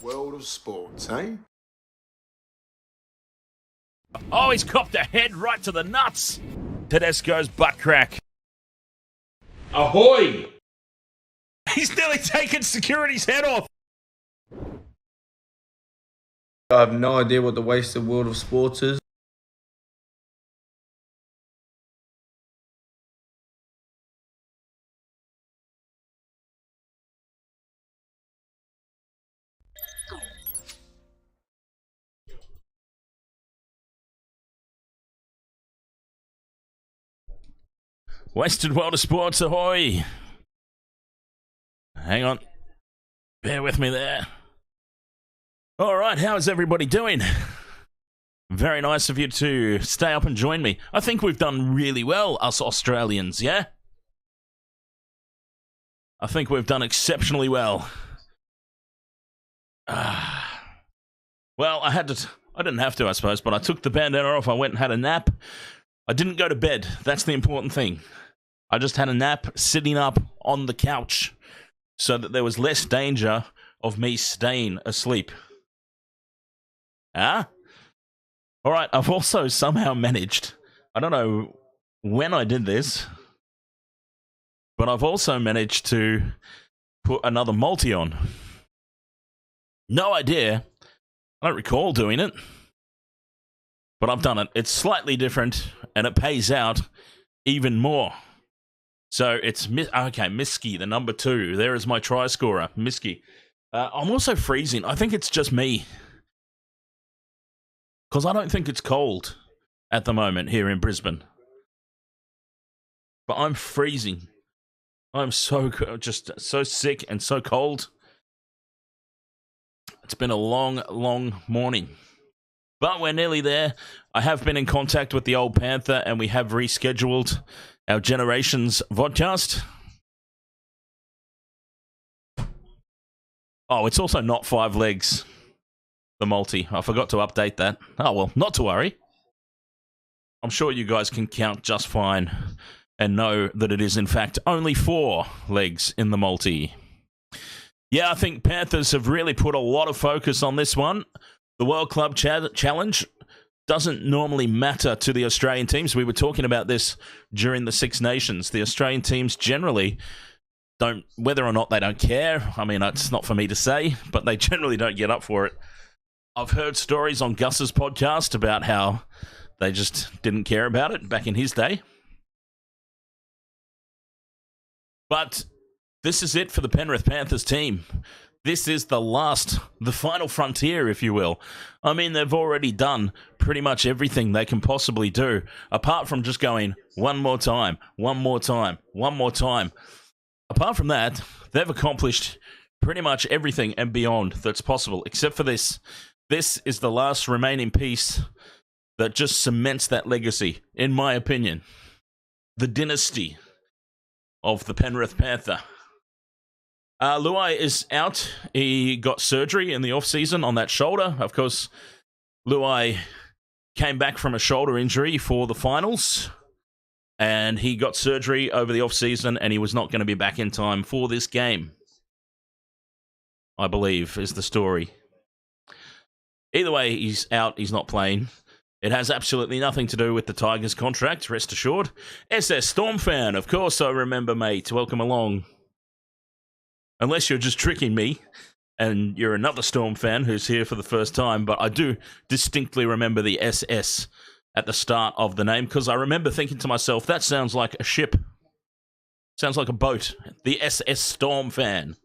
World of sports, eh? Oh, he's copped a head right to the nuts. Tedesco's butt crack. Ahoy! He's nearly taken security's head off. I have no idea what the wasted world of sports is. Wasted world of sports, ahoy! Hang on. Bear with me there. Alright, how is everybody doing? Very nice of you to stay up and join me. I think we've done really well, us Australians, yeah? I think we've done exceptionally well. Well, I didn't have to, I suppose, but I took the bandana off, I went and had a nap. I didn't go to bed, that's the important thing. I just had a nap sitting up on the couch so that there was less danger of me staying asleep. Alright, I've also somehow managed, I don't know when I did this, but I've also managed to put another multi on. No idea. I don't recall doing it, but I've done it. It's slightly different, and it pays out even more. So it's, okay, Miski, the number 2. There is my try scorer, Miski. I'm also freezing. I think it's just me. Because I don't think it's cold at the moment here in Brisbane. But I'm freezing. I'm just so sick and so cold. It's been a long, long morning. But we're nearly there. I have been in contact with the old Panther and we have rescheduled our Generations vodcast. Oh, it's also not 5 legs, the multi. I forgot to update that. Oh, well, not to worry. I'm sure you guys can count just fine and know that it is, in fact, only 4 legs in the multi. Yeah, I think Panthers have really put a lot of focus on this one. The World Club Challenge doesn't normally matter to the Australian teams. We were talking about this during the Six Nations. The Australian teams generally don't, whether or not they don't care, I mean, it's not for me to say, but they generally don't get up for it. I've heard stories on Gus's podcast about how they just didn't care about it back in his day. But this is it for the Penrith Panthers team. This is the final frontier, if you will. I mean, they've already done pretty much everything they can possibly do, apart from just going one more time, one more time, one more time. Apart from that, they've accomplished pretty much everything and beyond that's possible, except for this. This is the last remaining piece that just cements that legacy, in my opinion. The dynasty of the Penrith Panther. Luai is out. He got surgery in the off-season on that shoulder. Of course, Luai came back from a shoulder injury for the finals, and he got surgery over the off-season, and he was not going to be back in time for this game, I believe, is the story. Either way, he's out. He's not playing. It has absolutely nothing to do with the Tigers contract, rest assured. SS Storm fan, of course I remember, mate. Welcome along. Unless you're just tricking me, and you're another Storm fan who's here for the first time, but I do distinctly remember the SS at the start of the name, because I remember thinking to myself, that sounds like a ship. Sounds like a boat. The SS Storm fan.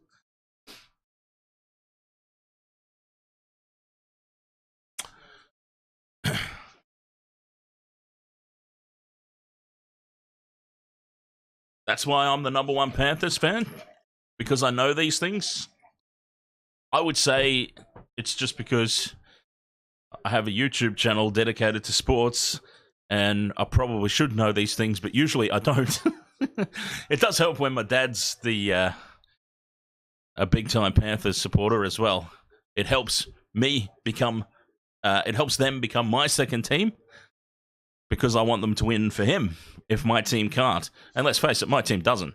That's why I'm the number 1 Panthers fan. Because I know these things. I would say it's just because I have a YouTube channel dedicated to sports, and I probably should know these things, but usually I don't. It does help when my dad's a big-time Panthers supporter as well. It helps me become, it helps them become my second team, because I want them to win for him if my team can't. And let's face it, my team doesn't.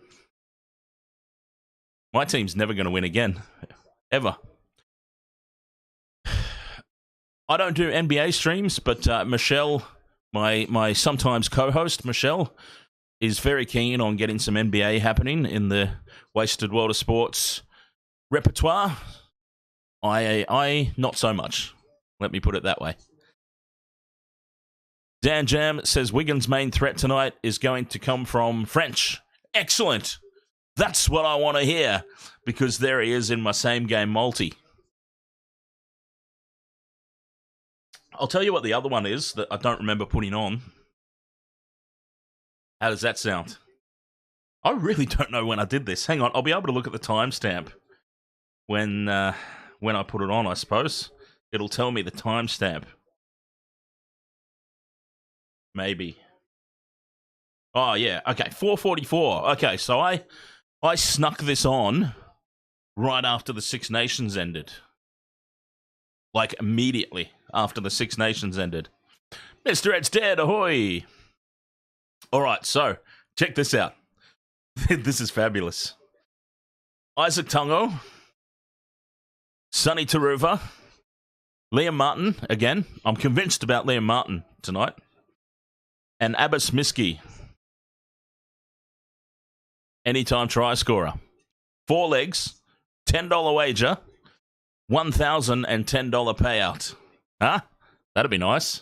My team's never going to win again. Ever. I don't do NBA streams, but Michelle, my sometimes co-host, Michelle, is very keen on getting some NBA happening in the Wasted World of Sports repertoire. I not so much. Let me put it that way. Dan Jam says Wigan's main threat tonight is going to come from French. Excellent. That's what I want to hear, because there he is in my same game multi. I'll tell you what the other one is that I don't remember putting on. How does that sound? I really don't know when I did this. Hang on, I'll be able to look at the timestamp when I put it on, I suppose. It'll tell me the timestamp. Maybe. Oh, yeah. Okay, 4:44. Okay, so I snuck this on right after the Six Nations ended. Like, immediately after the Six Nations ended. Mr. Ed's dead, ahoy! All right, so, check this out. This is fabulous. Isaac Tungo, Sonny Taruva, Liam Martin, again. I'm convinced about Liam Martin tonight. And Abbas Miski. Anytime try scorer. 4 legs, $10 wager, $1,010 payout. Huh? That'd be nice.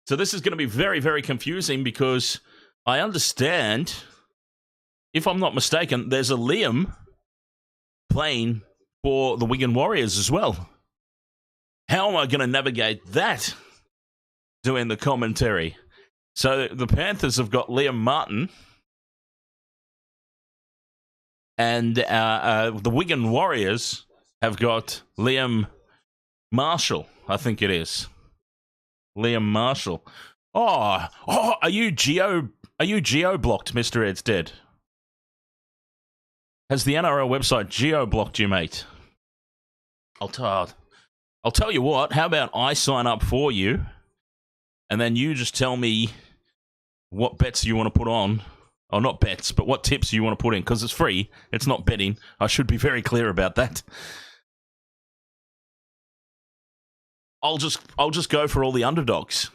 So this is going to be very, very confusing because I understand, if I'm not mistaken, there's a Liam playing for the Wigan Warriors as well. How am I going to navigate that doing the commentary? So the Panthers have got Liam Martin, and the Wigan Warriors have got Liam Marshall, I think it is. Liam Marshall. Oh, are you geo blocked, Mr. Ed's dead? Has the NRL website geo blocked you, mate? I'll tell you what, how about I sign up for you, and then you just tell me what bets you want to put on. Or not bets, but what tips you want to put in, because it's free. It's not betting. I should be very clear about that. I'll just go for all the underdogs.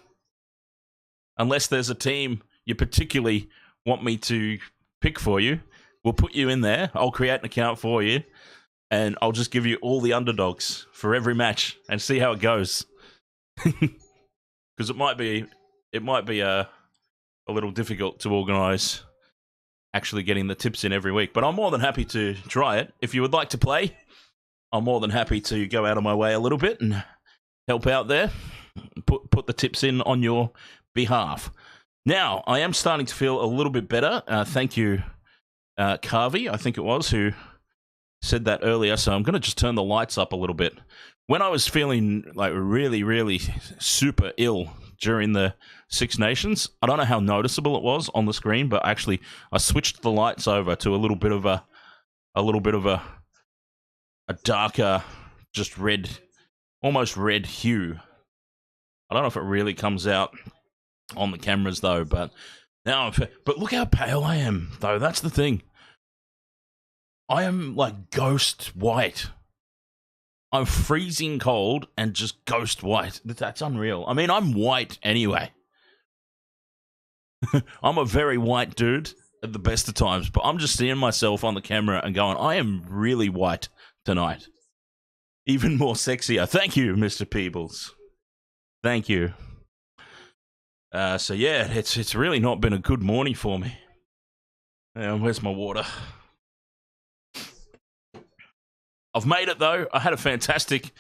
Unless there's a team you particularly want me to pick for you, we'll put you in there. I'll create an account for you, and I'll just give you all the underdogs for every match and see how it goes. Because it might be a little difficult to organise actually getting the tips in every week. But I'm more than happy to try it. If you would like to play, I'm more than happy to go out of my way a little bit and help out there. Put the tips in on your behalf. Now, I am starting to feel a little bit better. Thank you, Carvey, I think it was, who said that earlier. So I'm going to just turn the lights up a little bit. When I was feeling like really, really super ill during the Six Nations, I don't know how noticeable it was on the screen, but actually I switched the lights over to a little bit of a darker, just red, almost red hue. I don't know if it really comes out on the cameras though, but look how pale I am though. That's the thing. I am like ghost white. I'm freezing cold and just ghost white. That's unreal. I mean, I'm white anyway. I'm a very white dude at the best of times, but I'm just seeing myself on the camera and going, I am really white tonight. Even more sexier. Thank you, Mr. Peebles. Thank you. So yeah, it's really not been a good morning for me. Where's my water? I've made it, though. I had a fantastic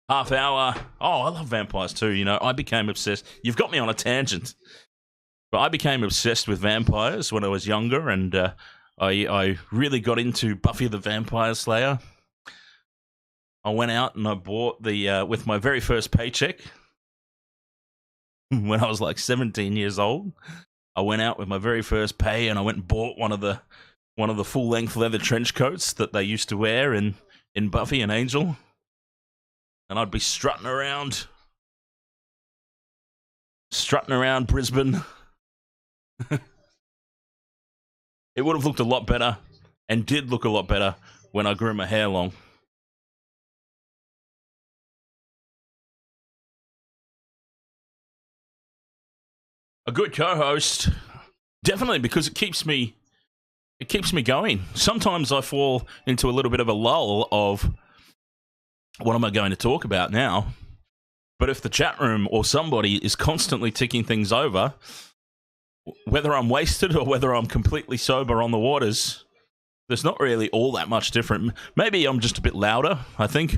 half hour. Oh, I love vampires, too. You know, I became obsessed. You've got me on a tangent. But I became obsessed with vampires when I was younger, and I really got into Buffy the Vampire Slayer. I went out and I bought with my very first paycheck, when I was like 17 years old, I went out with my very first pay and I went and bought one of the full-length leather trench coats that they used to wear in Buffy and Angel. And I'd be strutting around Brisbane. It would have looked a lot better, and did look a lot better, when I grew my hair long. a good co-host, definitely, because it keeps me going. Sometimes I fall into a little bit of a lull of what am I going to talk about now? But if the chat room or somebody is constantly ticking things over, whether I'm wasted or whether I'm completely sober on the waters, there's not really all that much different. Maybe I'm just a bit louder, I think.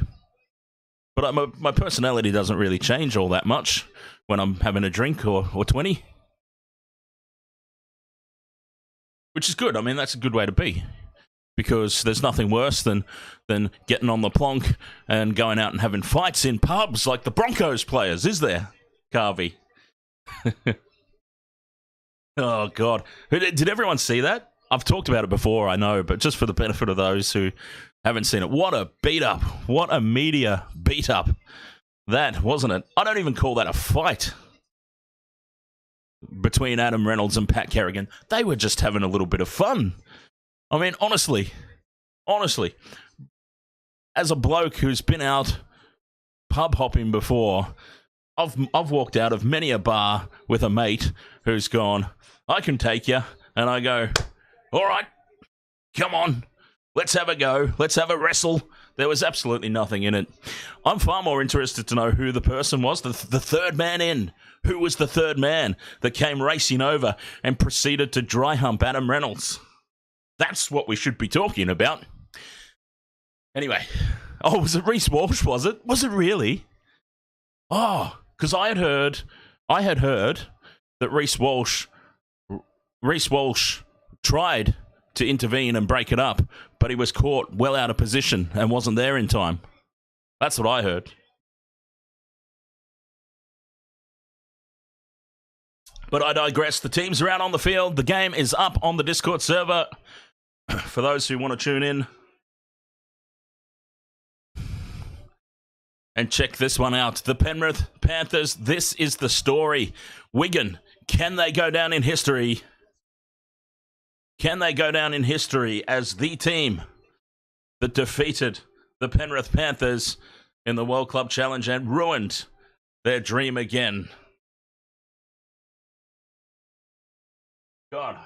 But my personality doesn't really change all that much when I'm having a drink or 20. Which is good. I mean, that's a good way to be. Because there's nothing worse than getting on the plonk and going out and having fights in pubs like the Broncos players, is there, Carvey? Oh, God. Did everyone see that? I've talked about it before, I know, but just for the benefit of those who haven't seen it, what a beat-up. What a media beat-up. That, wasn't it? I don't even call that a fight between Adam Reynolds and Pat Kerrigan. They were just having a little bit of fun. I mean, honestly, as a bloke who's been out pub hopping before, I've walked out of many a bar with a mate who's gone, I can take you, and I go, all right, come on, let's have a go, let's have a wrestle. There was absolutely nothing in it. I'm far more interested to know who the person was, the third man in. Who was the third man that came racing over and proceeded to dry hump Adam Reynolds? That's what we should be talking about. Anyway. Oh, was it Reece Walsh, was it? Was it really? Oh, because I had heard that Reece Walsh tried to intervene and break it up, but he was caught well out of position and wasn't there in time. That's what I heard. But I digress. The teams are out on the field. The game is up on the Discord server. For those who want to tune in and check this one out. The Penrith Panthers, this is the story. Wigan, can they go down in history? Can they go down in history as the team that defeated the Penrith Panthers in the World Club Challenge and ruined their dream again? God.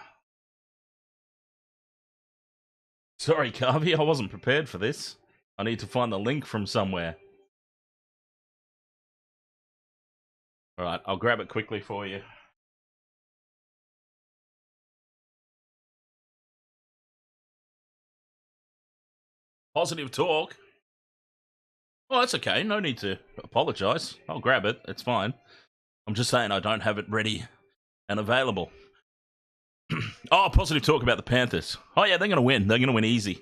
Sorry, Carvey, I wasn't prepared for this. I need to find the link from somewhere. Alright, I'll grab it quickly for you. Positive talk. Oh, that's okay. No need to apologise. I'll grab it. It's fine. I'm just saying I don't have it ready and available. Oh, positive talk about the Panthers. Oh, yeah, they're going to win. They're going to win easy.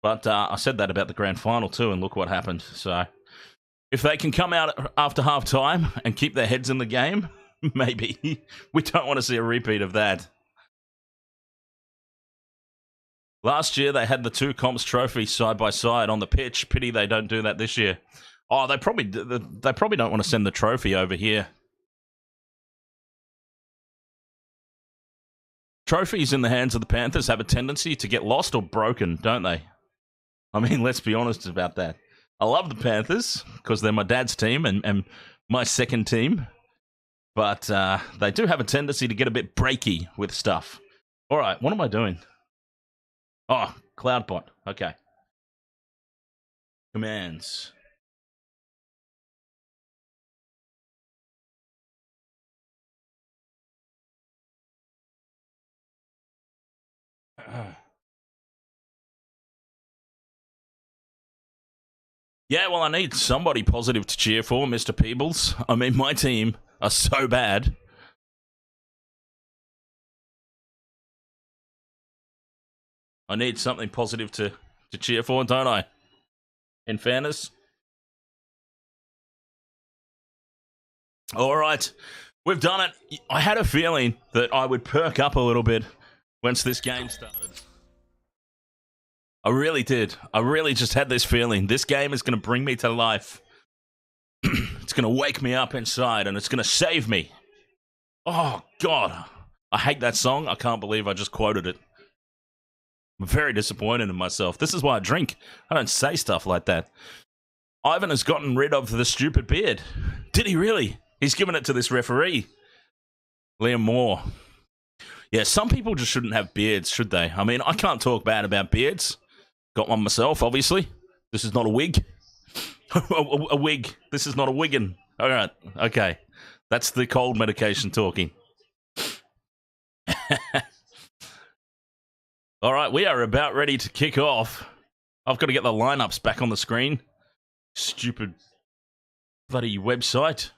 But I said that about the grand final too, and look what happened. So if they can come out after half-time and keep their heads in the game, maybe. We don't want to see a repeat of that. Last year, they had the two comps trophies side by side on the pitch. Pity they don't do that this year. Oh, they probably don't want to send the trophy over here. Trophies in the hands of the Panthers have a tendency to get lost or broken, don't they? I mean, let's be honest about that. I love the Panthers because they're my dad's team and my second team. But they do have a tendency to get a bit breaky with stuff. All right, what am I doing? Oh, CloudBot. Okay. Commands. Yeah, well, I need somebody positive to cheer for, Mr. Peebles. I mean, my team are so bad. I need something positive to cheer for, don't I? In fairness. All right, we've done it. I had a feeling that I would perk up a little bit once this game started. I really did. I really just had this feeling. This game is going to bring me to life. It's going to wake me up inside, and it's going to save me. Oh, God. I hate that song. I can't believe I just quoted it. I'm very disappointed in myself. This is why I drink. I don't say stuff like that. Ivan has gotten rid of the stupid beard. Did he really? He's given it to this referee. Liam Moore. Yeah, some people just shouldn't have beards, should they? I mean, I can't talk bad about beards. Got one myself, obviously. This is not a wig. a wig. This is not a Wigan. All right. Okay. That's the cold medication talking. All right. We are about ready to kick off. I've got to get the lineups back on the screen. Stupid bloody website.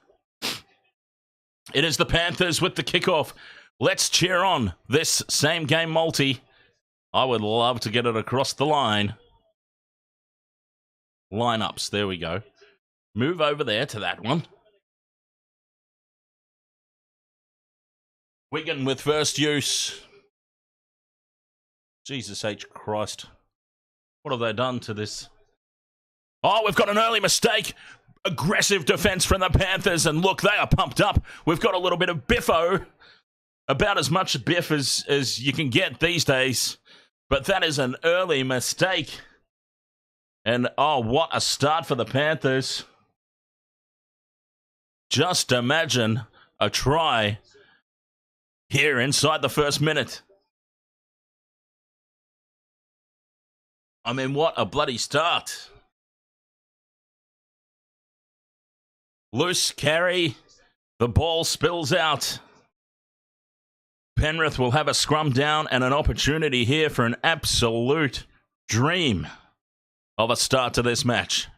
It is the Panthers with the kickoff. Let's cheer on this same game multi. I would love to get it across the line. Lineups, there we go. Move over there to that one. Wigan with first use. Jesus H. Christ. What have they done to this? Oh, we've got an early mistake. Aggressive defense from the Panthers. And look, they are pumped up. We've got a little bit of biffo. About as much biff as you can get these days. But that is an early mistake. And, oh, what a start for the Panthers. Just imagine a try here inside the first minute. I mean, what a bloody start. Loose carry. The ball spills out. Penrith will have a scrum down and an opportunity here for an absolute dream of a start to this match.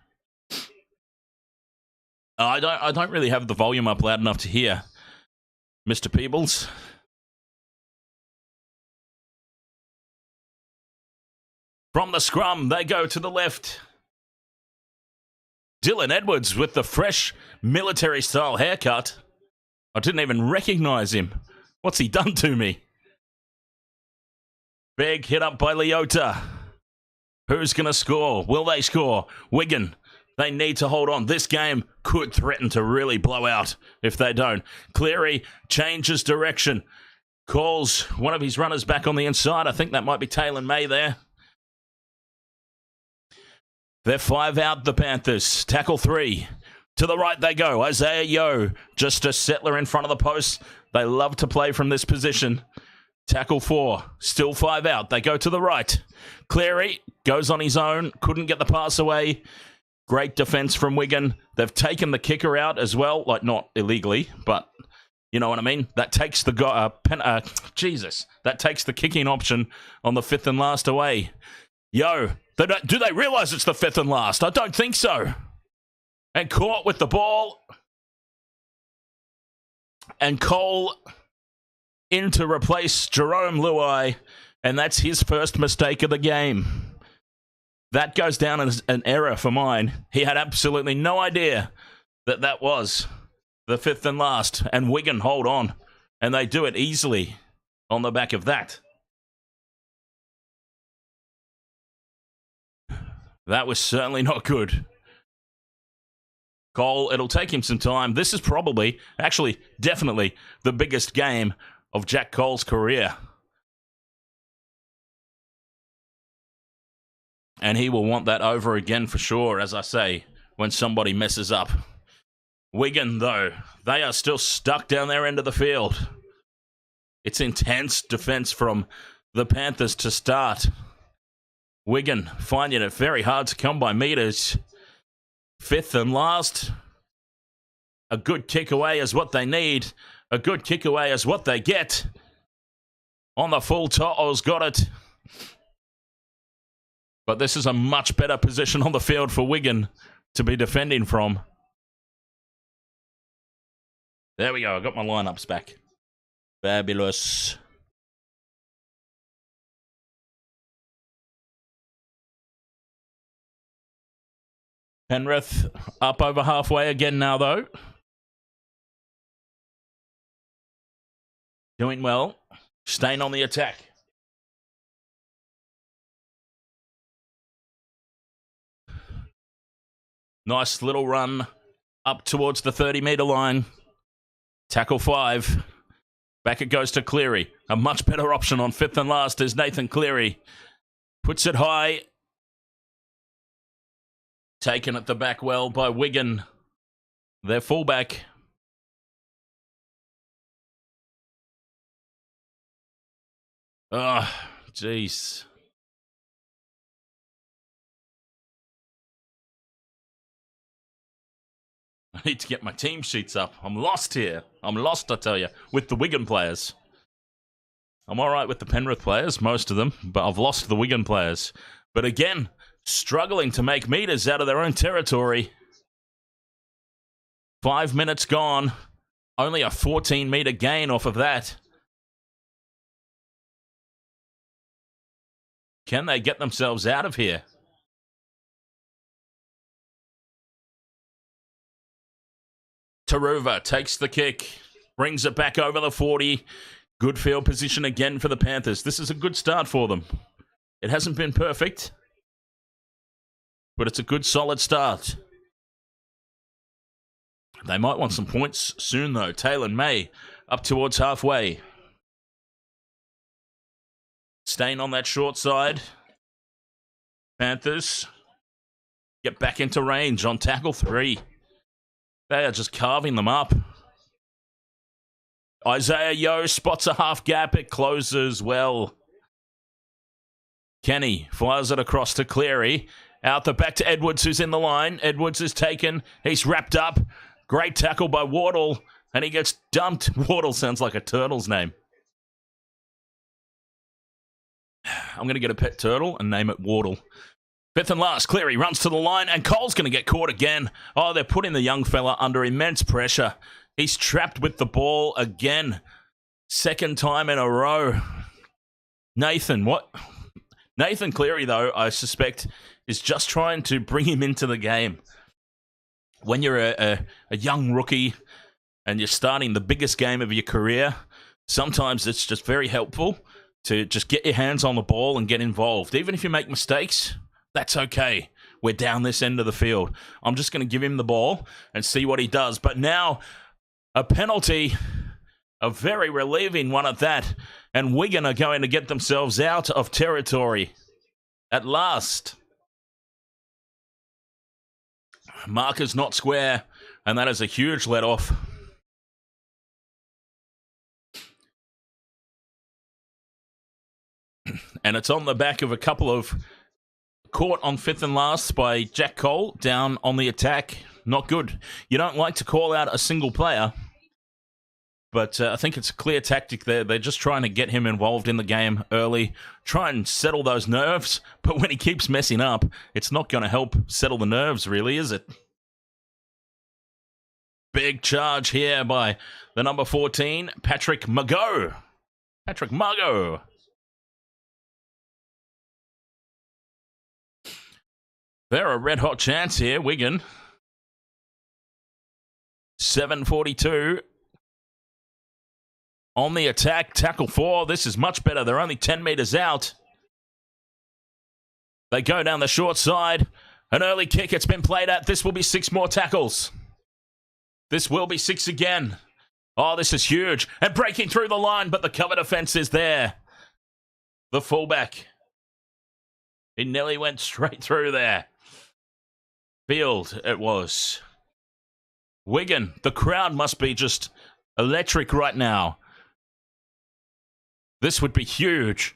I don't really have the volume up loud enough to hear Mr. Peebles. From the scrum, they go to the left. Dylan Edwards with the fresh military-style haircut. I didn't even recognize him. What's he done to me? Big hit up by Leota. Who's going to score? Will they score? Wigan. They need to hold on. This game could threaten to really blow out if they don't. Cleary changes direction. Calls one of his runners back on the inside. I think that might be Taylor May there. They're 5 out, the Panthers. Tackle 3. To the right they go. Isaiah Yeo, just a settler in front of the post. They love to play from this position. Tackle 4. Still 5 out. They go to the right. Cleary goes on his own. Couldn't get the pass away. Great defense from Wigan. They've taken the kicker out as well. Like, not illegally, but you know what I mean? That takes the that takes the kicking option on the 5th and last away. Yo, do they realise it's the 5th and last? I don't think so. And caught with the ball. And Cole in to replace Jerome Luai. And that's his first mistake of the game. That goes down as an error for mine. He had absolutely no idea that that was the 5th and last. And Wigan hold on. And they do it easily on the back of that. That was certainly not good. Cole, it'll take him some time. This is probably, actually, definitely the biggest game of Jack Cole's career. And he will want that over again for sure, as I say, when somebody messes up. Wigan, though, they are still stuck down their end of the field. It's intense defense from the Panthers to start. Wigan finding it very hard to come by meters. 5th and last. A good kick away is what they need. A good kick away is what they get. On the full, To'o's got it. But this is a much better position on the field for Wigan to be defending from. There we go. I got my lineups back. Fabulous. Penrith up over halfway again now, though. Doing well. Staying on the attack. Nice little run up towards the 30-metre line. Tackle 5. Back it goes to Cleary. A much better option on 5th and last is Nathan Cleary. Puts it high. Taken at the back well by Wigan. Their fullback. Oh, jeez. I need to get my team sheets up. I'm lost here. I'm lost, I tell you, with the Wigan players. I'm all right with the Penrith players, most of them, but I've lost the Wigan players. But again, struggling to make meters out of their own territory. 5 minutes gone. Only a 14-meter gain off of that. Can they get themselves out of here? Taruva takes the kick, brings it back over the 40. Good field position again for the Panthers. This is a good start for them. It hasn't been perfect, but it's a good, solid start. They might want some points soon, though. Taylor May up towards halfway. Staying on that short side. Panthers get back into range on tackle 3. They are just carving them up. Isaiah Yeo spots a half gap. It closes well. Kenny fires it across to Cleary. Out the back to Edwards, who's in the line. Edwards is taken. He's wrapped up. Great tackle by Wardle. And he gets dumped. Wardle sounds like a turtle's name. I'm going to get a pet turtle and name it Wardle. 5th and last, Cleary runs to the line, and Cole's going to get caught again. Oh, they're putting the young fella under immense pressure. He's trapped with the ball again. 2nd time in a row. Nathan Cleary, though, I suspect, is just trying to bring him into the game. When you're a young rookie and you're starting the biggest game of your career, sometimes it's just very helpful to just get your hands on the ball and get involved. Even if you make mistakes, that's okay. We're down this end of the field. I'm just going to give him the ball and see what he does. But now, a penalty, a very relieving one at that. And Wigan are going to get themselves out of territory at last. Marker's not square, and that is a huge let-off. And it's on the back of a couple of caught on 5th and last by Jack Cole down on the attack. Not good. You don't like to call out a single player, but I think it's a clear tactic there. They're just trying to get him involved in the game early, try and settle those nerves, but when he keeps messing up, it's not going to help settle the nerves, really, is it? Big charge here by the number 14, Patrick Mago. Patrick Mago. They're a red-hot chance here, Wigan. 7:42. On the attack, tackle 4. This is much better. They're only 10 meters out. They go down the short side. An early kick. It's been played at. This will be 6 more tackles. This will be 6 again. Oh, this is huge. And breaking through the line, but the cover defense is there. The fullback. He nearly went straight through there. Field, it was. Wigan, the crowd must be just electric right now. This would be huge.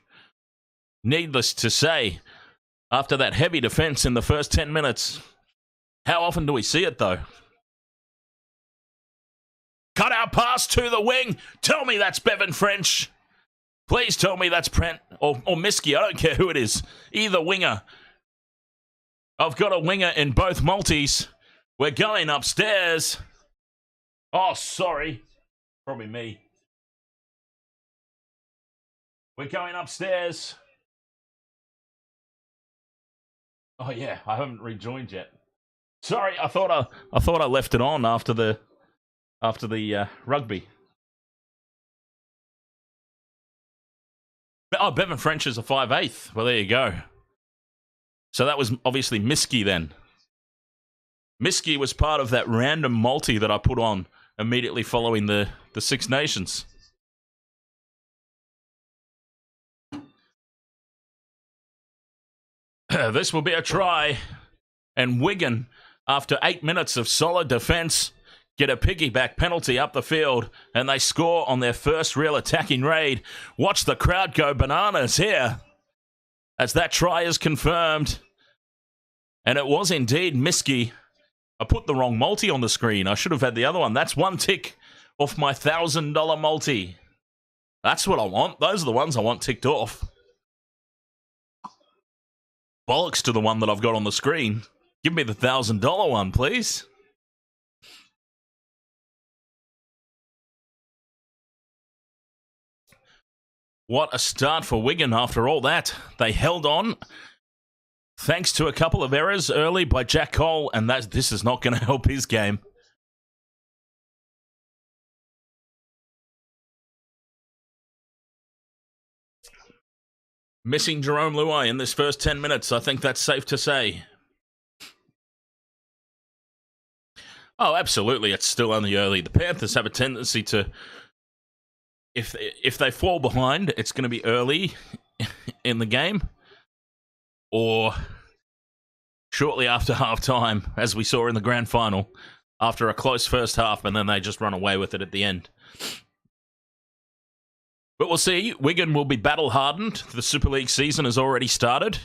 Needless to say, after that heavy defense in the first 10 minutes. How often do we see it, though? Cut out pass to the wing. Tell me that's Bevan French. Please tell me that's Brent or Miski. I don't care who it is. Either winger. I've got a winger in both multis. We're going upstairs. Oh, sorry. Probably me. We're going upstairs. Oh yeah, I haven't rejoined yet. Sorry, I thought I left it on after the rugby. Oh, Bevan French is a 5/8. Well, there you go. So that was obviously Miski then. Miski was part of that random multi that I put on immediately following the Six Nations. This will be a try. And Wigan, after 8 minutes of solid defense, get a piggyback penalty up the field, and they score on their first real attacking raid. Watch the crowd go bananas here as that try is confirmed. And it was indeed Miski. I put the wrong multi on the screen. I should have had the other one. That's one tick off my $1,000 multi. That's what I want. Those are the ones I want ticked off. Bollocks to the one that I've got on the screen. Give me the $1,000 one, please. What a start for Wigan after all that. They held on thanks to a couple of errors early by Jack Cole, and this is not going to help his game. Missing Jerome Luai in this first 10 minutes, I think that's safe to say. Oh, absolutely, it's still only early. The Panthers have a tendency to, if they fall behind, it's going to be early in the game, or shortly after half-time, as we saw in the grand final, after a close first half, and then they just run away with it at the end. But we'll see. Wigan will be battle-hardened. The Super League season has already started.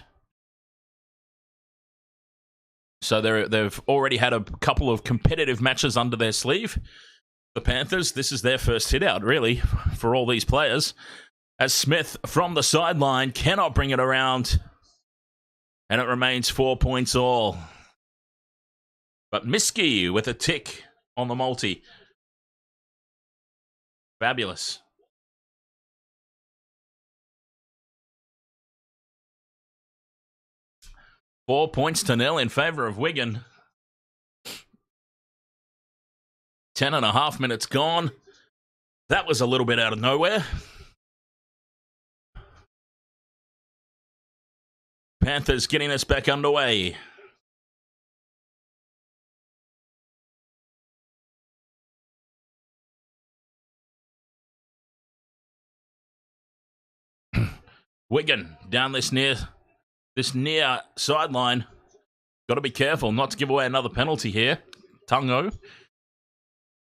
So they've already had a couple of competitive matches under their sleeve. The Panthers, this is their first hit-out, really, for all these players. As Smith, from the sideline, cannot bring it around. And it remains 4 points all. But Miski with a tick on the multi. Fabulous. $4 to 0 in favour of Wigan. 10.5 minutes gone. That was a little bit out of nowhere. Panthers getting us back underway. Wigan down this near sideline. Got to be careful not to give away another penalty here. Tungo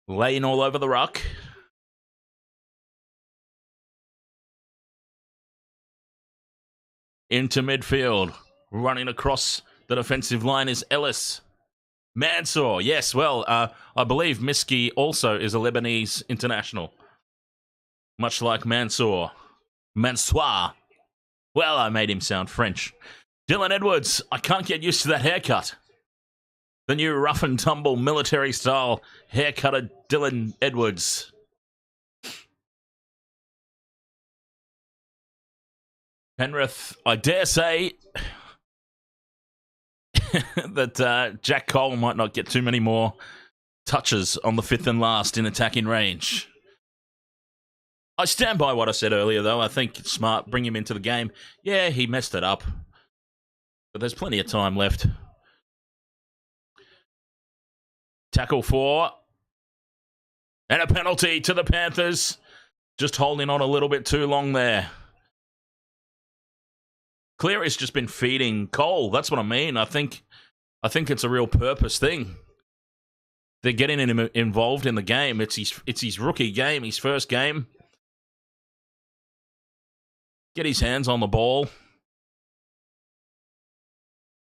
laying all over the ruck. Into midfield. Running across the defensive line is Ellis. Mansour, yes, well, I believe Miski also is a Lebanese international. Much like Mansour. Mansour. Well, I made him sound French. Dylan Edwards, I can't get used to that haircut. The new rough and tumble military style haircut of Dylan Edwards. Penrith, I dare say that Jack Cole might not get too many more touches on the fifth and last in attacking range. I stand by what I said earlier, though. I think it's smart. Bring him into the game. Yeah, he messed it up. But there's plenty of time left. Tackle 4. And a penalty to the Panthers. Just holding on a little bit too long there. Cleary's just been feeding Cole. That's what I mean. I think it's a real purpose thing. They're getting him involved in the game. It's his rookie game, his first game. Get his hands on the ball.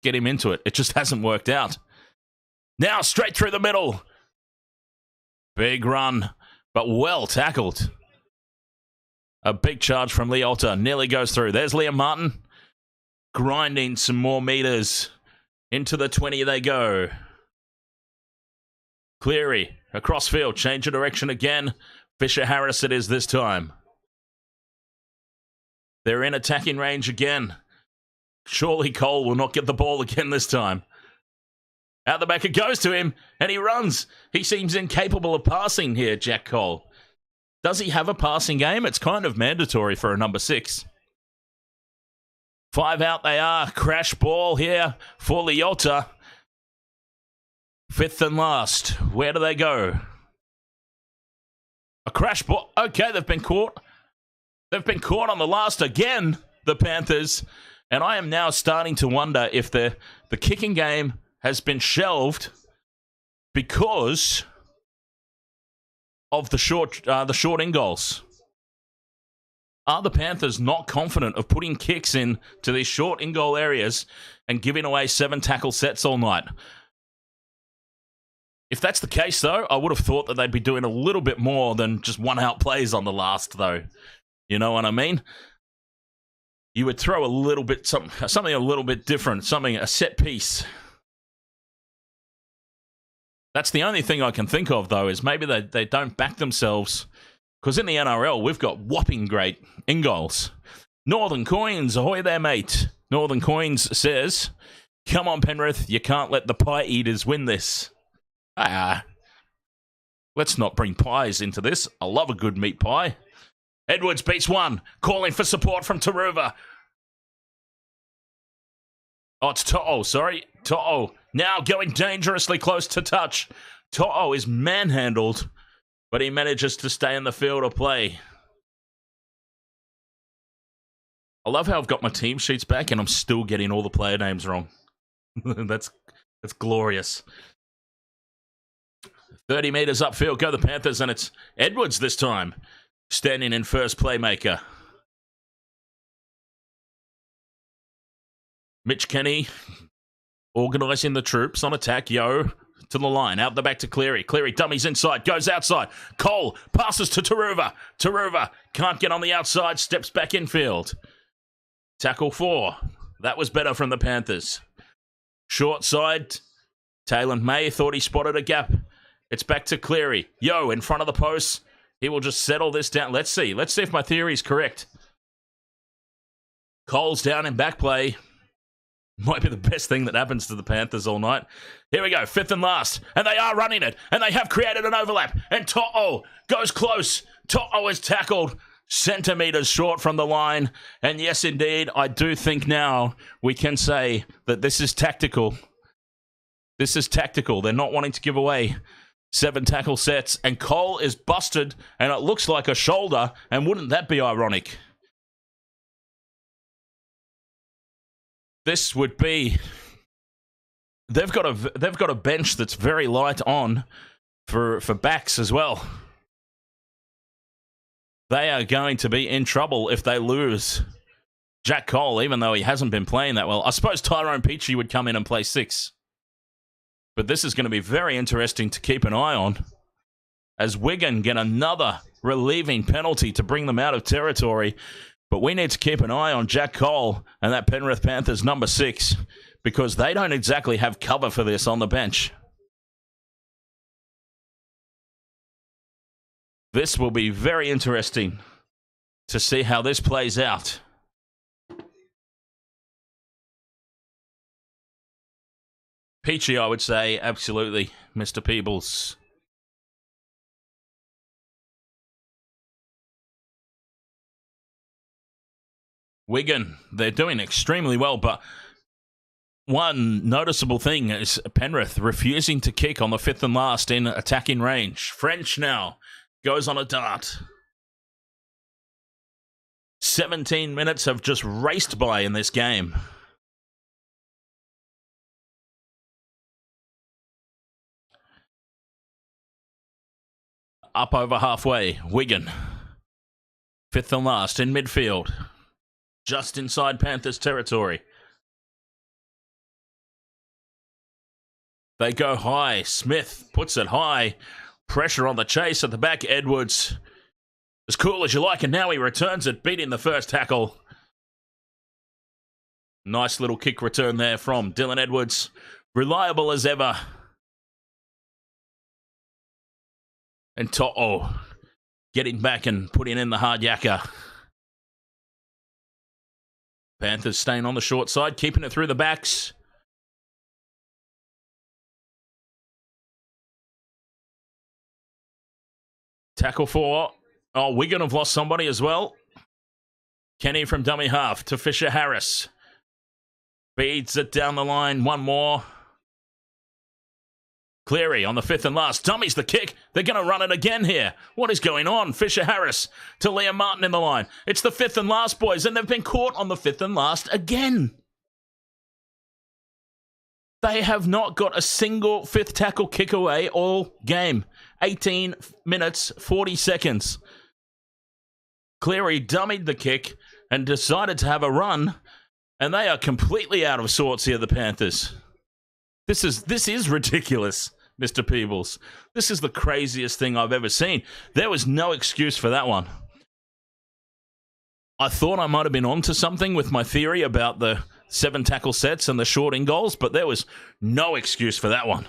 Get him into it. It just hasn't worked out. Now straight through the middle. Big run, but well tackled. A big charge from Leota. Nearly goes through. There's Liam Martin. Grinding some more meters. Into the 20 they go. Cleary, across field, change of direction again. Fisher-Harris it is this time. They're in attacking range again. Surely Cole will not get the ball again this time. Out the back it goes to him, and he runs. He seems incapable of passing here, Jack Cole. Does he have a passing game? It's kind of mandatory for a number 6. 5 out they are. Crash ball here for Leota. Fifth and last. Where do they go? A crash ball. Okay, they've been caught. They've been caught on the last again, the Panthers. And I am now starting to wonder if the kicking game has been shelved because of the short in goals. Are the Panthers not confident of putting kicks in to these short in goal areas and giving away 7 tackle sets all night? If that's the case, though, I would have thought that they'd be doing a little bit more than just one-out plays on the last, though. You know what I mean? You would throw a little bit, something a little bit different, a set piece. That's the only thing I can think of, though, is maybe they don't back themselves. Because in the NRL, we've got whopping great in-goals. Northern Coins, ahoy there, mate. Northern Coins says, come on, Penrith, you can't let the pie eaters win this. Let's not bring pies into this. I love a good meat pie. Edwards beats one, calling for support from Taruva. Oh, it's To'o, sorry. To'o now going dangerously close to touch. To'o is manhandled, but he manages to stay in the field of play. I love how I've got my team sheets back and I'm still getting all the player names wrong. That's glorious. 30 metres upfield, go the Panthers, and it's Edwards this time, standing in first playmaker. Mitch Kenny organising the troops on attack. Yo to the line, out the back to Cleary. Cleary dummies inside, goes outside. Cole passes to Taruva. Taruva can't get on the outside, steps back infield. Tackle 4. That was better from the Panthers. Short side, Taylor May thought he spotted a gap. It's back to Cleary. Yo, in front of the post. He will just settle this down. Let's see if my theory is correct. Cole's down in back play. Might be the best thing that happens to the Panthers all night. Here we go, 5th and last. And they are running it. And they have created an overlap. And To'o goes close. To'o is tackled centimetres short from the line. And yes, indeed, I do think now we can say that this is tactical. This is tactical. They're not wanting to give away 7 tackle sets, and Cole is busted, and it looks like a shoulder, and wouldn't that be ironic? This would be... They've got a bench that's very light on for backs as well. They are going to be in trouble if they lose Jack Cole, even though he hasn't been playing that well. I suppose Tyrone Peachey would come in and play 6. But this is going to be very interesting to keep an eye on as Wigan get another relieving penalty to bring them out of territory. But we need to keep an eye on Jack Cole and that Penrith Panthers number 6 because they don't exactly have cover for this on the bench. This will be very interesting to see how this plays out. Peachy, I would say, absolutely, Mr. Peebles. Wigan, they're doing extremely well, but one noticeable thing is Penrith refusing to kick on the 5th and last in attacking range. French now goes on a dart. 17 minutes have just raced by in this game. Up over halfway, Wigan. 5th and last in midfield. Just inside Panthers territory. They go high. Smith puts it high. Pressure on the chase at the back. Edwards, as cool as you like, and now he returns it, beating the first tackle. Nice little kick return there from Dylan Edwards. Reliable as ever. And To'o getting back and putting in the hard yakka. Panthers staying on the short side, keeping it through the backs. Tackle 4. Oh, Wigan have lost somebody as well. Kenny from dummy half to Fisher Harris. Beats it down the line. One more. Cleary on the 5th and last. Dummies the kick. They're going to run it again here. What is going on? Fisher Harris to Liam Martin in the line. It's the 5th and last, boys, and they've been caught on the 5th and last again. They have not got a single fifth tackle kick away all game. 18 minutes, 40 seconds. Cleary dummied the kick and decided to have a run, and they are completely out of sorts here, the Panthers. This is ridiculous, Mr. Peebles. This is the craziest thing I've ever seen. There was no excuse for that one. I thought I might have been onto something with my theory about the 7 tackle sets and the shorting goals, but there was no excuse for that one.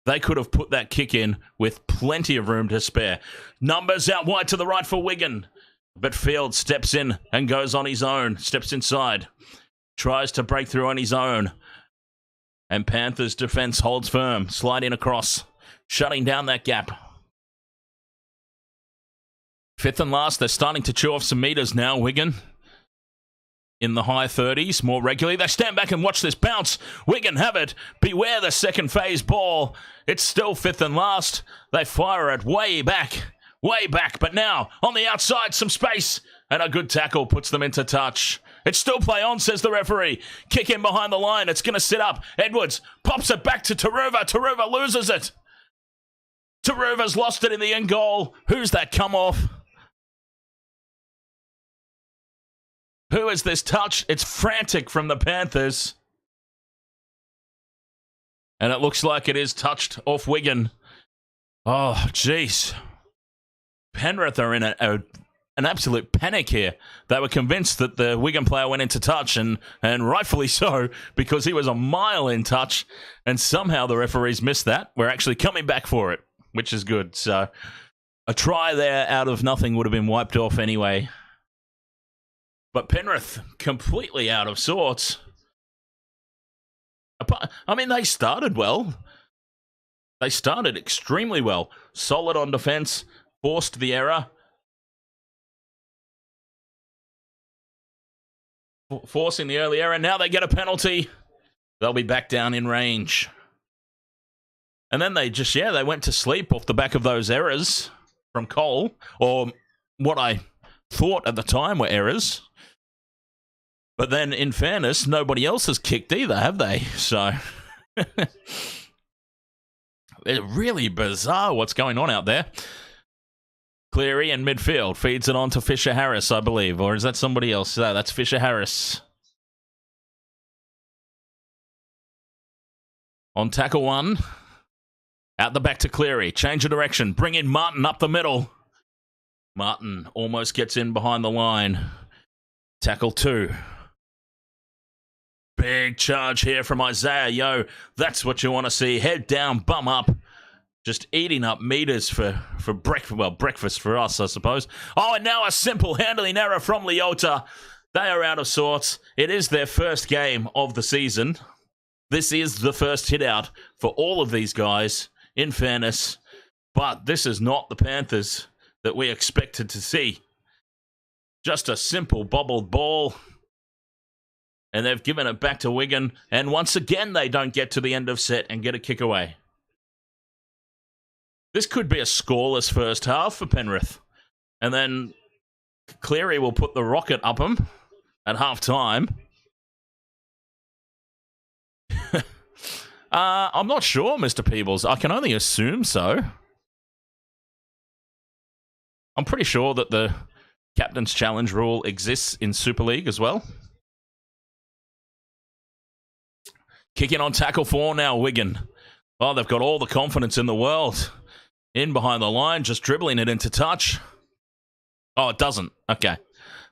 They could have put that kick in with plenty of room to spare. Numbers out wide to the right for Wigan. But Field steps in and goes on his own. Steps inside. Tries to break through on his own. And Panthers' defence holds firm. Sliding across. Shutting down that gap. Fifth and last. They're starting to chew off some metres now, Wigan. In the high 30s, more regularly. They stand back and watch this bounce. Wigan have it. Beware the second phase ball. It's still fifth and last. They fire it way back. Way back. But now, on the outside, some space. And a good tackle puts them into touch. It's still play on, says the referee. Kick in behind the line. It's going to sit up. Edwards pops it back to Taruva. Taruva loses it. Taruva's lost it in the end goal. Who's that come off? Who is this touch? It's frantic from the Panthers. And it looks like it is touched off Wigan. Oh, jeez. Penrith are in an absolute panic here. They were convinced that the Wigan player went into touch, and rightfully so, because he was a mile in touch, and somehow the referees missed that. We're actually coming back for it, which is good. So a try there out of nothing would have been wiped off anyway. But Penrith, completely out of sorts. I mean, they started well. They started extremely well. Solid on defence, forced the error. Forcing the early error. Now they get a penalty. They'll be back down in range. And then they just, they went to sleep off the back of those errors from Cole, or what I thought at the time were errors. But then, in fairness, nobody else has kicked either, have they? So, it's really bizarre what's going on out there. Cleary in midfield feeds it on to Fisher Harris, I believe. Or is that somebody else? No, that's Fisher Harris. On tackle one. Out the back to Cleary. Change of direction. Bring in Martin up the middle. Martin almost gets in behind the line. Tackle two. Big charge here from Isaiah Yeo. That's what you want to see. Head down, bum up. Just eating up meters for breakfast. Well, breakfast for us, I suppose. Oh, and now a simple handling error from Leota. They are out of sorts. It is their first game of the season. This is the first hit out for all of these guys, in fairness. But this is not the Panthers that we expected to see. Just a simple bobbled ball. And they've given it back to Wigan. And once again, they don't get to the end of set and get a kick away. This could be a scoreless first half for Penrith. And then Cleary will put the rocket up them at half time. I'm not sure, Mr. Peebles. I can only assume so. I'm pretty sure that the Captain's Challenge rule exists in Super League as well. Kicking on tackle four now, Wigan. Oh, they've got all the confidence in the world. In behind the line, just dribbling it into touch. Oh, it doesn't. Okay.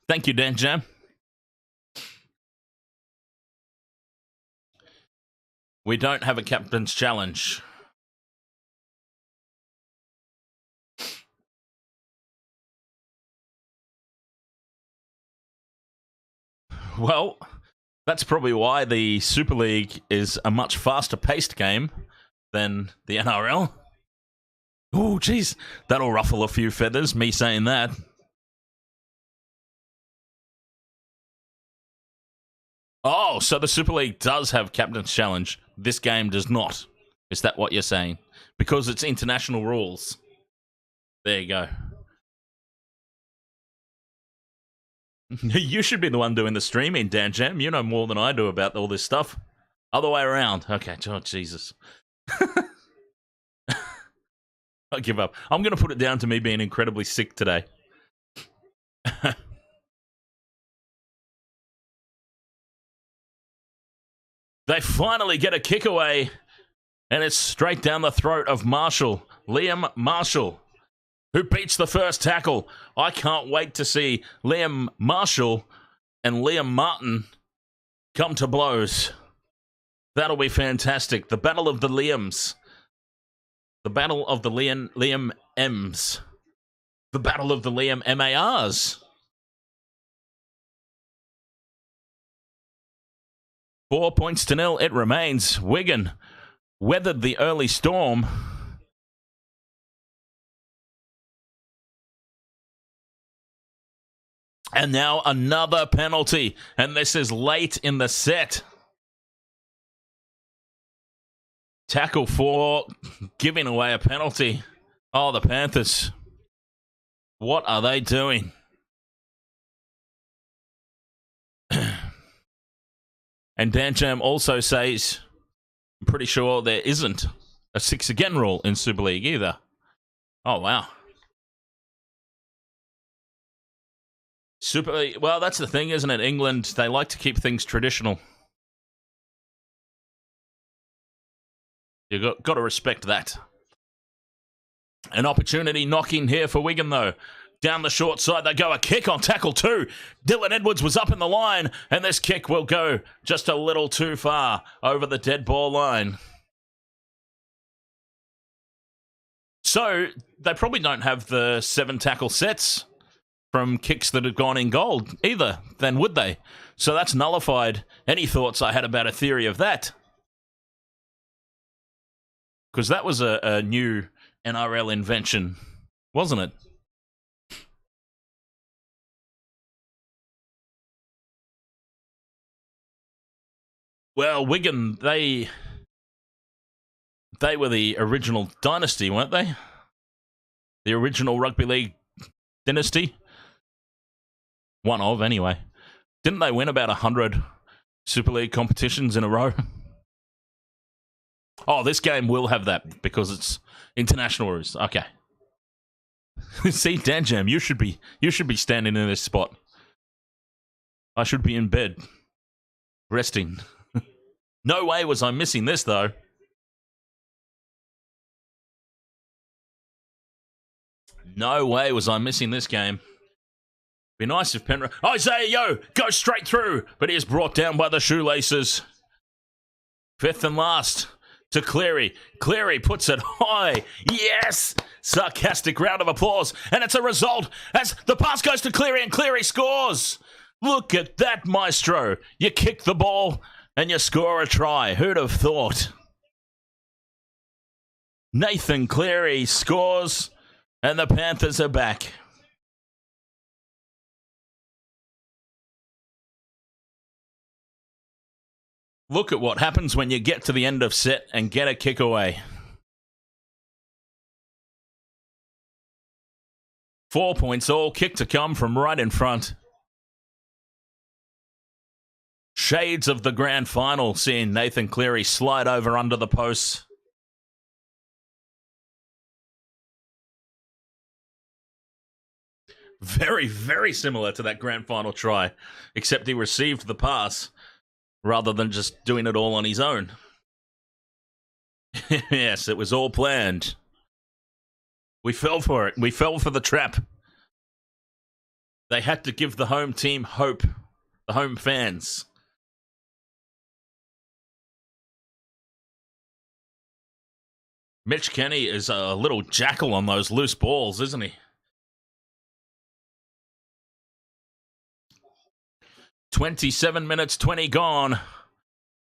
Thank you, Dan Jam. We don't have a Captain's Challenge. Well, that's probably why the Super League is a much faster-paced game than the NRL. Oh, geez. That'll ruffle a few feathers, me saying that. Oh, so the Super League does have Captain's Challenge. This game does not. Is that what you're saying? Because it's international rules. There you go. You should be the one doing the streaming, Dan Jam. You know more than I do about all this stuff. Other way around. Okay, oh, Jesus. I give up. I'm going to put it down to me being incredibly sick today. They finally get a kick away, and it's straight down the throat of Marshall. Liam Marshall, who beats the first tackle. I can't wait to see Liam Marshall and Liam Martin come to blows. That'll be fantastic. The Battle of the Liams. The Battle of the Liam M's. The Battle of the Liam MARs. 4-0 it remains. Wigan weathered the early storm. And now another penalty. And this is late in the set. Tackle 4, giving away a penalty. Oh, the Panthers. What are they doing? And Dan Jam also says, I'm pretty sure there isn't a 6 again rule in Super League either. Oh, wow. Super League, well, that's the thing, isn't it? England, they like to keep things traditional. You've got to respect that. An opportunity knocking here for Wigan, though. Down the short side, they go a kick on tackle 2. Dylan Edwards was up in the line, and this kick will go just a little too far over the dead ball line. So, they probably don't have the 7 tackle sets from kicks that have gone in gold either, then would they? So that's nullified any thoughts I had about a theory of that. Because that was a new NRL invention, wasn't it? Well, Wigan, they were the original dynasty, weren't they? The original rugby league dynasty. One of, anyway. Didn't they win about 100 Super League competitions in a row? Oh, this game will have that because it's international rules. Okay. See, Dan Jam, you should be standing in this spot. I should be in bed, resting. No way was I missing this, though. No way was I missing this game. Be nice if Penrith... Isaiah Yeo goes straight through, but he is brought down by the shoelaces. 5th and last to Cleary. Cleary puts it high. Yes! Sarcastic round of applause. And it's a result as the pass goes to Cleary and Cleary scores. Look at that, maestro. You kick the ball and you score a try. Who'd have thought? Nathan Cleary scores and the Panthers are back. Look at what happens when you get to the end of set and get a kick away. 4 points all, kick to come from right in front. Shades of the grand final, seeing Nathan Cleary slide over under the posts. Very, very similar to that grand final try, except he received the pass rather than just doing it all on his own. Yes, it was all planned. We fell for it. We fell for the trap. They had to give the home team hope, the home fans. Mitch Kenny is a little jackal on those loose balls, isn't he? 27 minutes, 20 gone.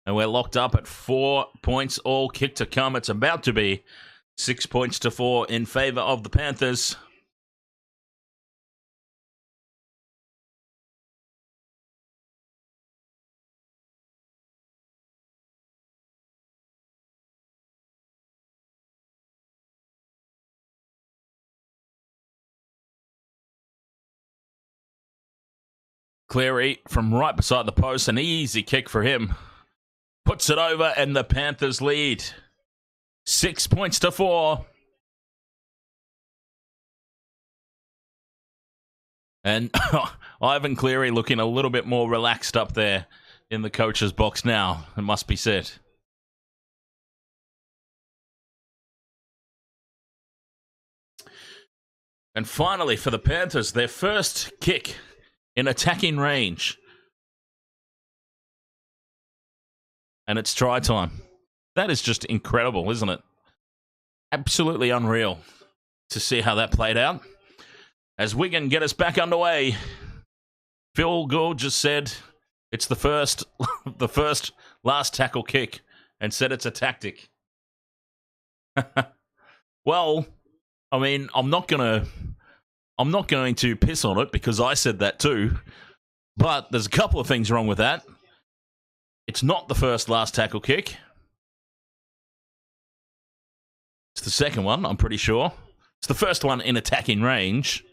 And we're locked up at 4 points all, kick to come. It's about to be 6 points to 4 in favour of the Panthers. Cleary from right beside the post, an easy kick for him. puts it over and the Panthers lead. 6 points to 4. And Ivan Cleary looking a little bit more relaxed up there in the coach's box now, it must be said. And finally, for the Panthers, their first kick in attacking range. And it's try time. That is just incredible, isn't it? Absolutely unreal to see how that played out. As Wigan get us back underway, Phil Gould just said it's the first last tackle kick and said it's a tactic. Well, I mean, I'm not going to piss on it because I said that too. But there's a couple of things wrong with that. It's not the first last tackle kick. It's the second one, I'm pretty sure. It's the first one in attacking range.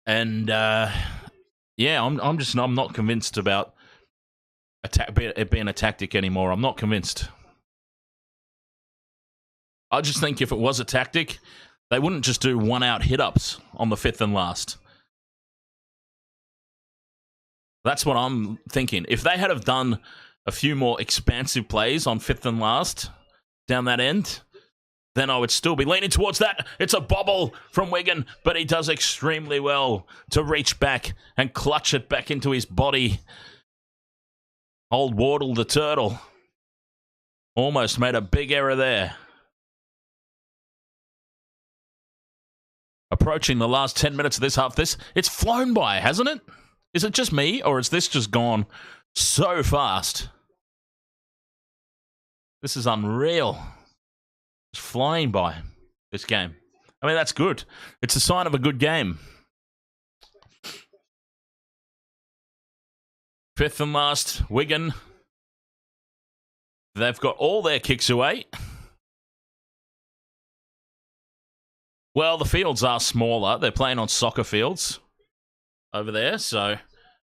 And yeah, I'm not convinced about it being a tactic anymore. I'm not convinced. I just think if it was a tactic, they wouldn't just do one-out hit-ups on the fifth and last. That's what I'm thinking. If they had have done a few more expansive plays on fifth and last down that end, then I would still be leaning towards that. It's a bobble from Wigan, but he does extremely well to reach back and clutch it back into his body. Old Wardle the turtle almost made a big error there. Approaching the last 10 minutes of this half. It's flown by, hasn't it? Is it just me, or is this just gone so fast? This is unreal. It's flying by, this game. I mean, that's good. It's a sign of a good game. Fifth and last, Wigan. They've got all their kicks away. Well, the fields are smaller. They're playing on soccer fields over there. So,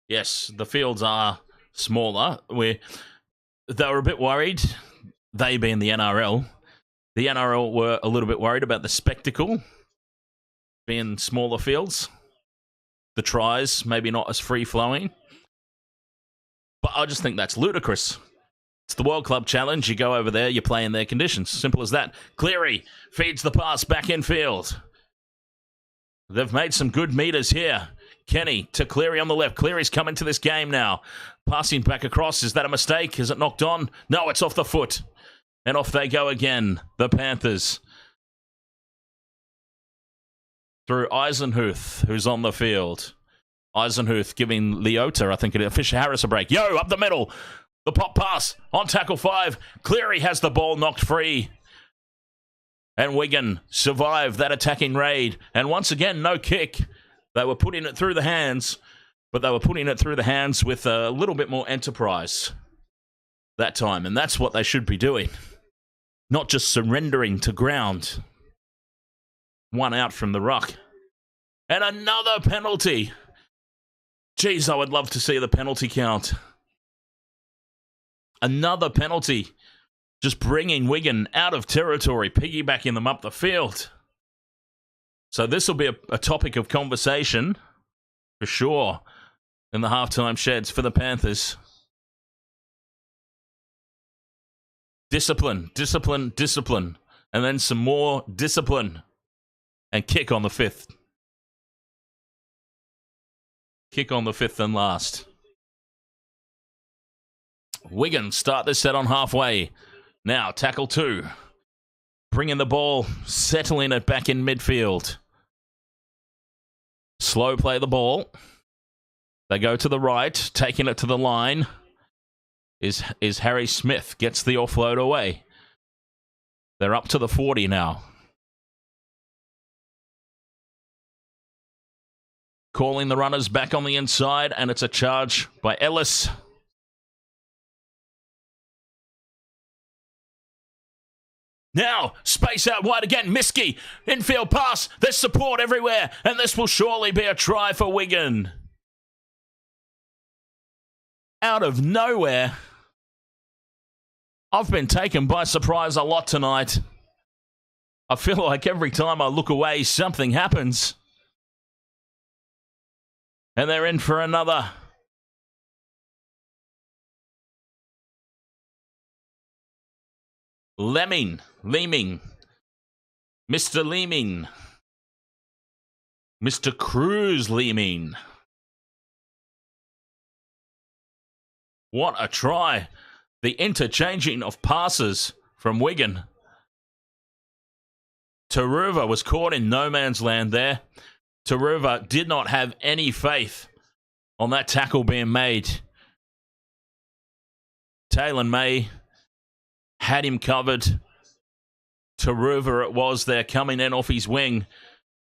yes, the fields are smaller. They were a bit worried, they being the NRL. The NRL were a little bit worried about the spectacle being smaller fields. The tries, maybe not as free-flowing. But I just think that's ludicrous. It's the World Club Challenge. You go over there, you play in their conditions. Simple as that. Cleary feeds the pass back in field. They've made some good meters here. Kenny to Cleary on the left. Cleary's come into this game now. Passing back across. Is that a mistake? Is it knocked on? No, it's off the foot. And off they go again, the Panthers. Through Eisenhuth, who's on the field. Eisenhuth giving Leota, I think it is, Fisher Harris a break. Yo, up the middle. The pop pass on tackle 5. Cleary has the ball knocked free. And Wigan survived that attacking raid. And once again, no kick. They were putting it through the hands, but they were putting it through the hands with a little bit more enterprise that time. And that's what they should be doing. Not just surrendering to ground. One out from the ruck. And another penalty. Jeez, I would love to see the penalty count. Another penalty. Just bringing Wigan out of territory, piggybacking them up the field. So this will be a topic of conversation, for sure, in the halftime sheds for the Panthers. Discipline, discipline, discipline. And then some more discipline. And kick on the fifth. Kick on the fifth and last. Wigan start this set on halfway. Now, tackle 2. Bringing the ball, settling it back in midfield. Slow play the ball. They go to the right, taking it to the line. Is Harry Smith, gets the offload away. They're up to the 40 now. Calling the runners back on the inside, and it's a charge by Ellis. Now, space out wide again. Miskey, infield pass. There's support everywhere, and this will surely be a try for Wigan. Out of nowhere, I've been taken by surprise a lot tonight. I feel like every time I look away, something happens. And they're in for another. Leeming. Mr. Leeming. Mr. Cruz Leeming. What a try. The interchanging of passes from Wigan. Taruva was caught in no man's land there. Taruva did not have any faith on that tackle being made. Taylor May had him covered. Taruva it was there coming in off his wing,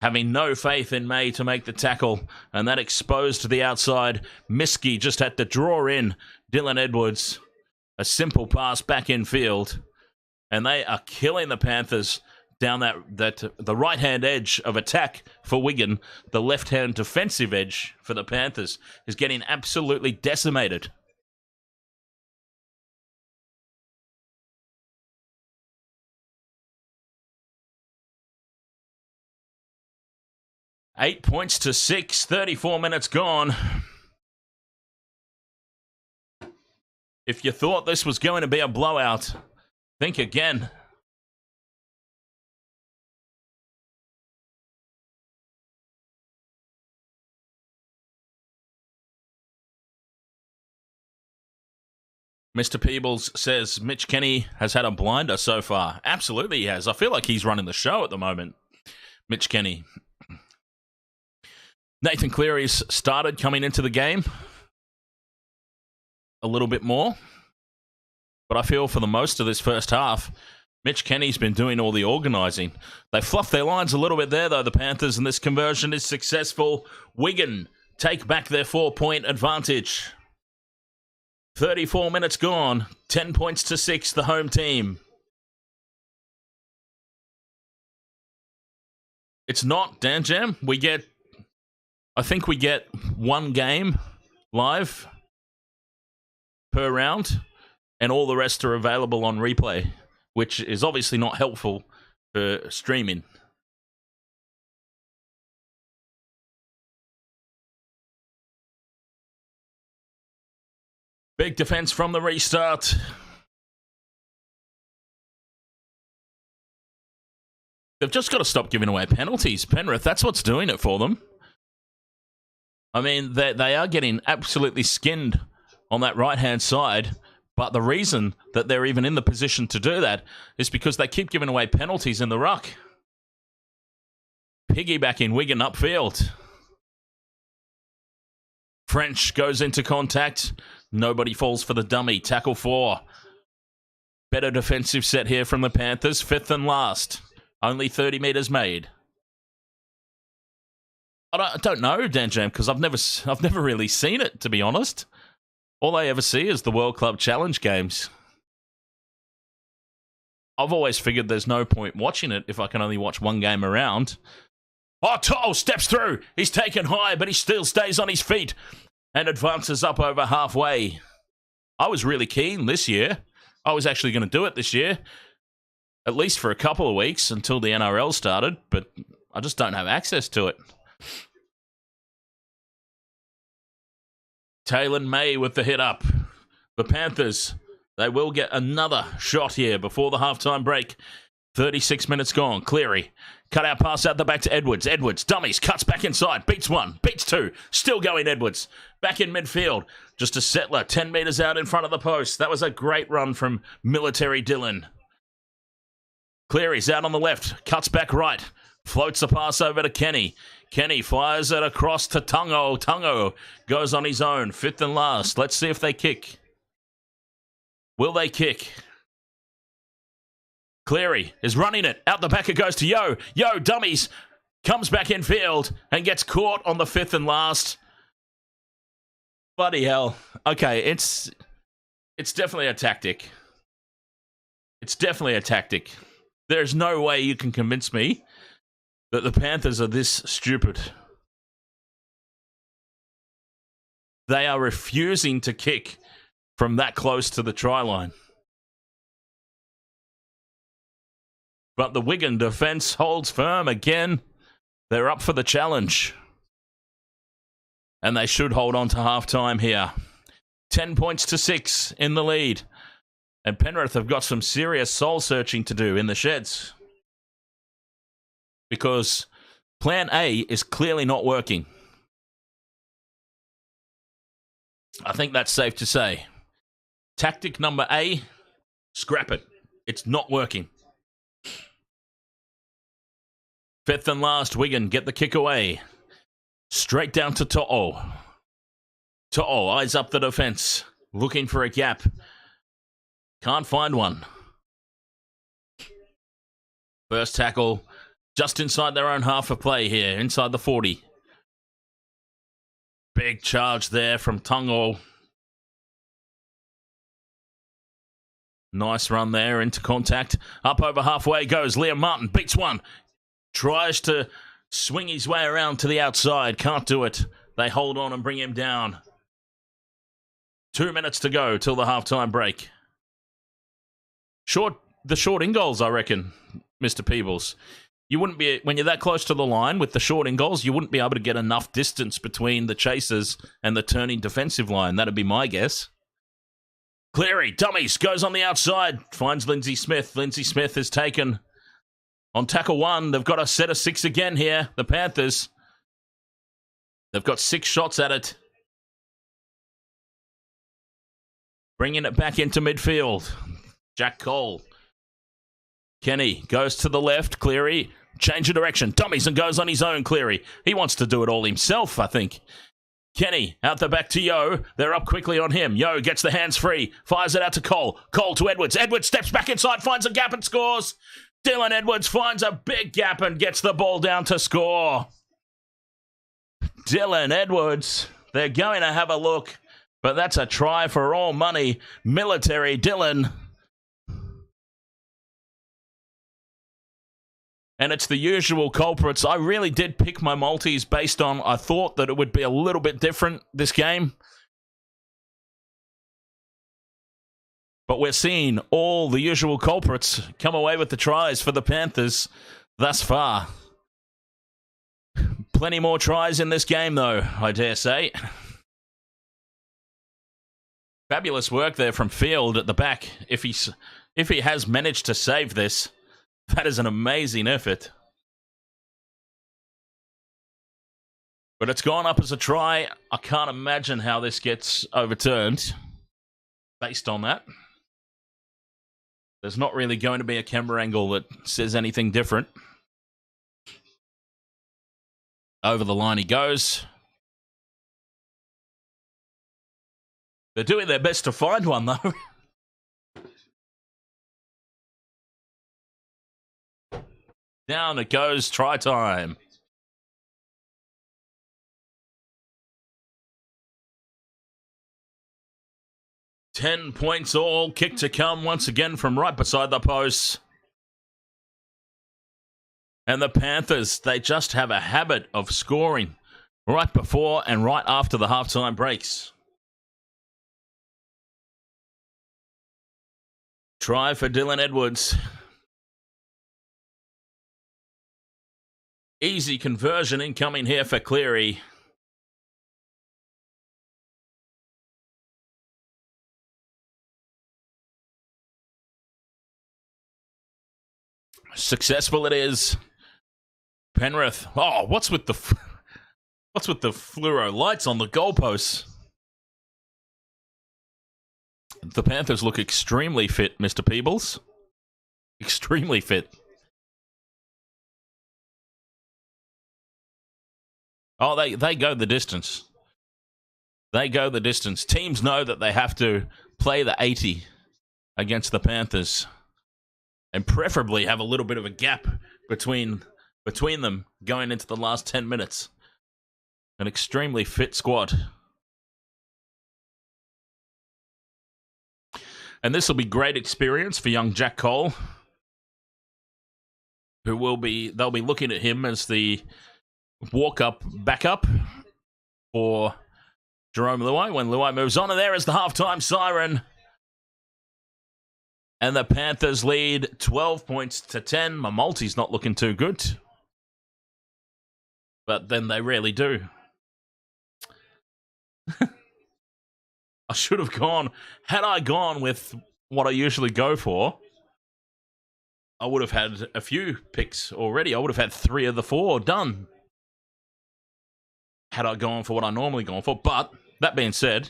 having no faith in May to make the tackle, and that exposed to the outside. Miskey just had to draw in Dylan Edwards. A simple pass back in field, and they are killing the Panthers down the right-hand edge of attack for Wigan. The left-hand defensive edge for the Panthers is getting absolutely decimated. Eight points to 6, 34 minutes gone. If you thought this was going to be a blowout, think again. Mr. Peebles says Mitch Kenny has had a blinder so far. Absolutely he has. I feel like he's running the show at the moment. Mitch Kenny. Nathan Cleary's started coming into the game a little bit more. But I feel for the most of this first half, Mitch Kenny's been doing all the organising. They fluffed their lines a little bit there, though, the Panthers, and this conversion is successful. Wigan take back their 4-point advantage. 34 minutes gone. 10 points to 6, the home team. It's not, Dan Jam. I think we get one game live per round, and all the rest are available on replay, which is obviously not helpful for streaming. Big defense from the restart. They've just got to stop giving away penalties, Penrith. That's what's doing it for them. I mean, they are getting absolutely skinned on that right-hand side, but the reason that they're even in the position to do that is because they keep giving away penalties in the ruck. Piggybacking Wigan upfield. French goes into contact. Nobody falls for the dummy. Tackle 4. Better defensive set here from the Panthers. 5th and last. Only 30 metres made. I don't know, Dan Jam, because I've never really seen it, to be honest. All I ever see is the World Club Challenge games. I've always figured there's no point watching it if I can only watch one game around. Oh, steps through. He's taken high, but he still stays on his feet and advances up over halfway. I was really keen this year. I was actually going to do it this year, at least for a couple of weeks until the NRL started, but I just don't have access to it. Taylor May with the hit up. The Panthers, they will get another shot here before the halftime break. 36 minutes gone. Cleary. Cut out pass out the back to Edwards. Edwards, dummies, cuts back inside. Beats 1, beats 2. Still going Edwards. Back in midfield. Just a settler, 10 metres out in front of the post. That was a great run from Military Dylan. Cleary's out on the left. Cuts back right. Floats the pass over to Kenny. Kenny fires it across to Tungo. Tungo goes on his own. 5th and last. Let's see if they kick. Will they kick? Cleary is running it. Out the back it goes to Yo. Yo, dummies. Comes back in field and gets caught on the 5th and last. Bloody hell. Okay, it's definitely a tactic. It's definitely a tactic. There's no way you can convince me that the Panthers are this stupid. They are refusing to kick from that close to the try line. But the Wigan defence holds firm again. They're up for the challenge. And they should hold on to half-time here. 10 points to 6 in the lead. And Penrith have got some serious soul-searching to do in the sheds. Because plan A is clearly not working. I think that's safe to say. Tactic number A, scrap it. It's not working. Fifth and last, Wigan get the kick away. Straight down to To'o. To'o eyes up the defence, looking for a gap. Can't find one. First tackle, just inside their own half of play here, inside the 40. Big charge there from Tungo. Nice run there into contact. Up over halfway goes Liam Martin. Beats one. Tries to swing his way around to the outside. Can't do it. They hold on and bring him down. 2 minutes to go till the halftime break. The short in goals, I reckon, Mr. Peebles. You wouldn't be, when you're that close to the line with the short in goals, you wouldn't be able to get enough distance between the chasers and the turning defensive line. That'd be my guess. Cleary, dummies, goes on the outside, finds Lindsay Smith. Lindsay Smith is taken on tackle one. They've got a set of 6 again here, the Panthers. They've got 6 shots at it. Bringing it back into midfield. Jack Cole. Kenny goes to the left. Cleary, change of direction. Dummies and goes on his own, Cleary. He wants to do it all himself, I think. Kenny, out the back to Yo. They're up quickly on him. Yo gets the hands free. Fires it out to Cole. Cole to Edwards. Edwards steps back inside, finds a gap and scores. Dylan Edwards finds a big gap and gets the ball down to score. Dylan Edwards. They're going to have a look. But that's a try for all money. Military Dylan. And it's the usual culprits. I really did pick my multis based on, I thought that it would be a little bit different this game. But we're seeing all the usual culprits come away with the tries for the Panthers thus far. Plenty more tries in this game, though, I dare say. Fabulous work there from Field at the back. If he has managed to save this, that is an amazing effort. But it's gone up as a try. I can't imagine how this gets overturned based on that. There's not really going to be a camera angle that says anything different. Over the line he goes. They're doing their best to find one, though. Down it goes, try time. $10 points all, kick to come once again from right beside the post. And the Panthers, they just have a habit of scoring right before and right after the halftime breaks. Try for Dylan Edwards. Easy conversion incoming here for Cleary. Successful it is. Penrith. Oh, what's with the fluoro lights on the goalposts? The Panthers look extremely fit, Mr. Peebles. Extremely fit. Oh, they go the distance. They go the distance. Teams know that they have to play the 80 against the Panthers. And preferably have a little bit of a gap between them going into the last 10 minutes. An extremely fit squad. And this will be great experience for young Jack Cole, they'll be looking at him as the walk-up backup for Jerome Luai when Luai moves on. And there is the halftime siren. And the Panthers lead 12 points to 10. My multi's not looking too good. But then they rarely do. I should have gone. Had I gone with what I usually go for, I would have had a few picks already. I would have had 3 of the 4 done. Had I gone for what I normally go for. But, that being said,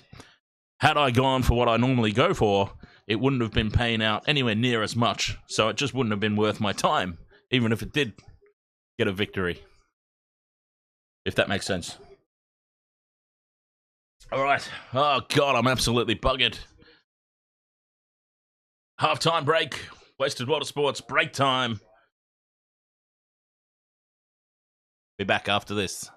had I gone for what I normally go for, it wouldn't have been paying out anywhere near as much. So it just wouldn't have been worth my time, even if it did get a victory. If that makes sense. All right. Oh, God, I'm absolutely buggered. Half-time break. Wasted Water Sports. Break time. Be back after this.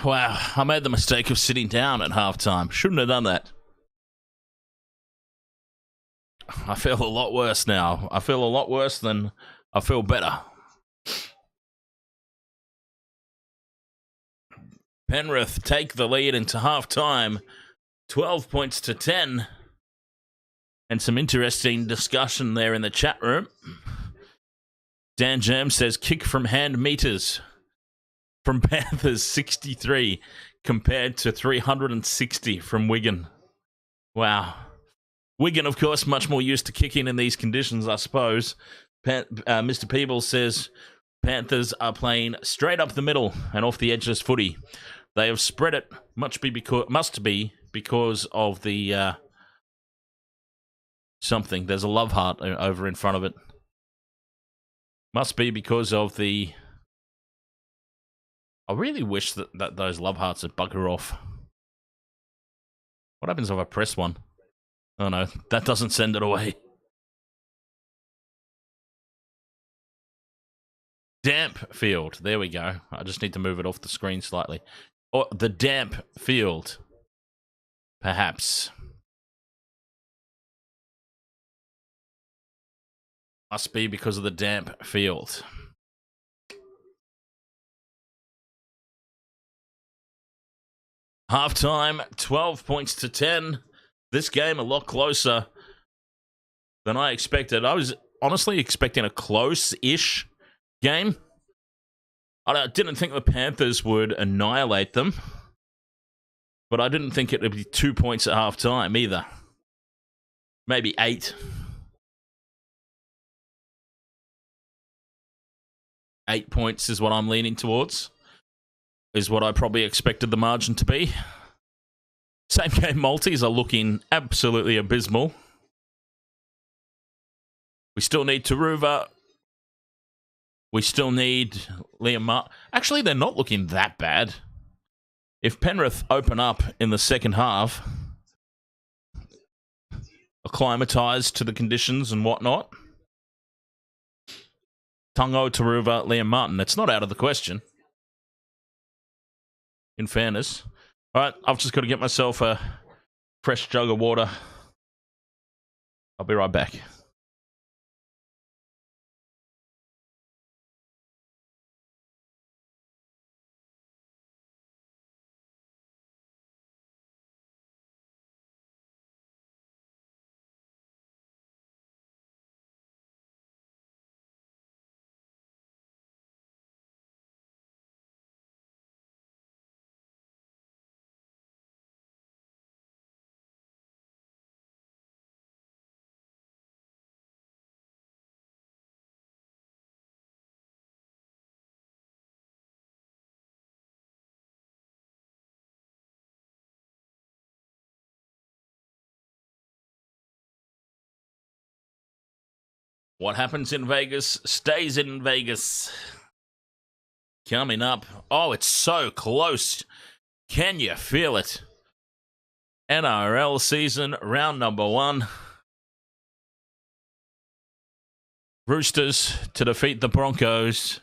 Wow, I made the mistake of sitting down at halftime. Shouldn't have done that. I feel a lot worse now. I feel a lot worse than I feel better. Penrith take the lead into halftime, 12 points to 10. And some interesting discussion there in the chat room. Dan Jam says, kick from hand meters from Panthers 63 compared to 360 from Wigan. Wow. Wigan, of course, much more used to kicking in these conditions, I suppose. Mr. Peebles says, Panthers are playing straight up the middle and off the edgeless footy. They have spread it, must be because of the... something. There's a love heart over in front of it. Must be because of the... I really wish that those love hearts would bugger off. What happens if I press one? Oh no, that doesn't send it away. Damp field. There we go. I just need to move it off the screen slightly. Or the damp field. Perhaps. Must be because of the damp field. Halftime, 12 points to 10. This game a lot closer than I expected. I was honestly expecting a close-ish game. I didn't think the Panthers would annihilate them, but I didn't think it would be 2 points at halftime either. Maybe 8. 8 points is what I'm leaning towards. Is what I probably expected the margin to be. Same game multis are looking absolutely abysmal. We still need Taruva. We still need Liam Martin. Actually, they're not looking that bad. If Penrith open up in the second half, acclimatised to the conditions and whatnot, Tungo, Taruva, Liam Martin, it's not out of the question. In fairness. All right, I've just got to get myself a fresh jug of water. I'll be right back. What happens in Vegas stays in Vegas. Coming up. Oh, it's so close. Can you feel it? NRL season, round number 1. Roosters to defeat the Broncos.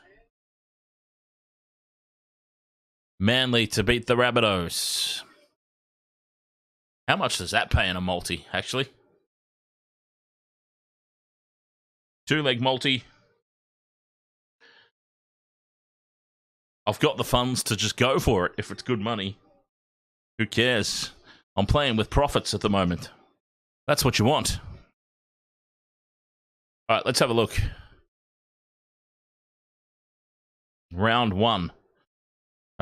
Manly to beat the Rabbitohs. How much does that pay in a multi, actually? 2-leg multi. I've got the funds to just go for it if it's good money. Who cares? I'm playing with profits at the moment. That's what you want. All right, let's have a look. Round 1.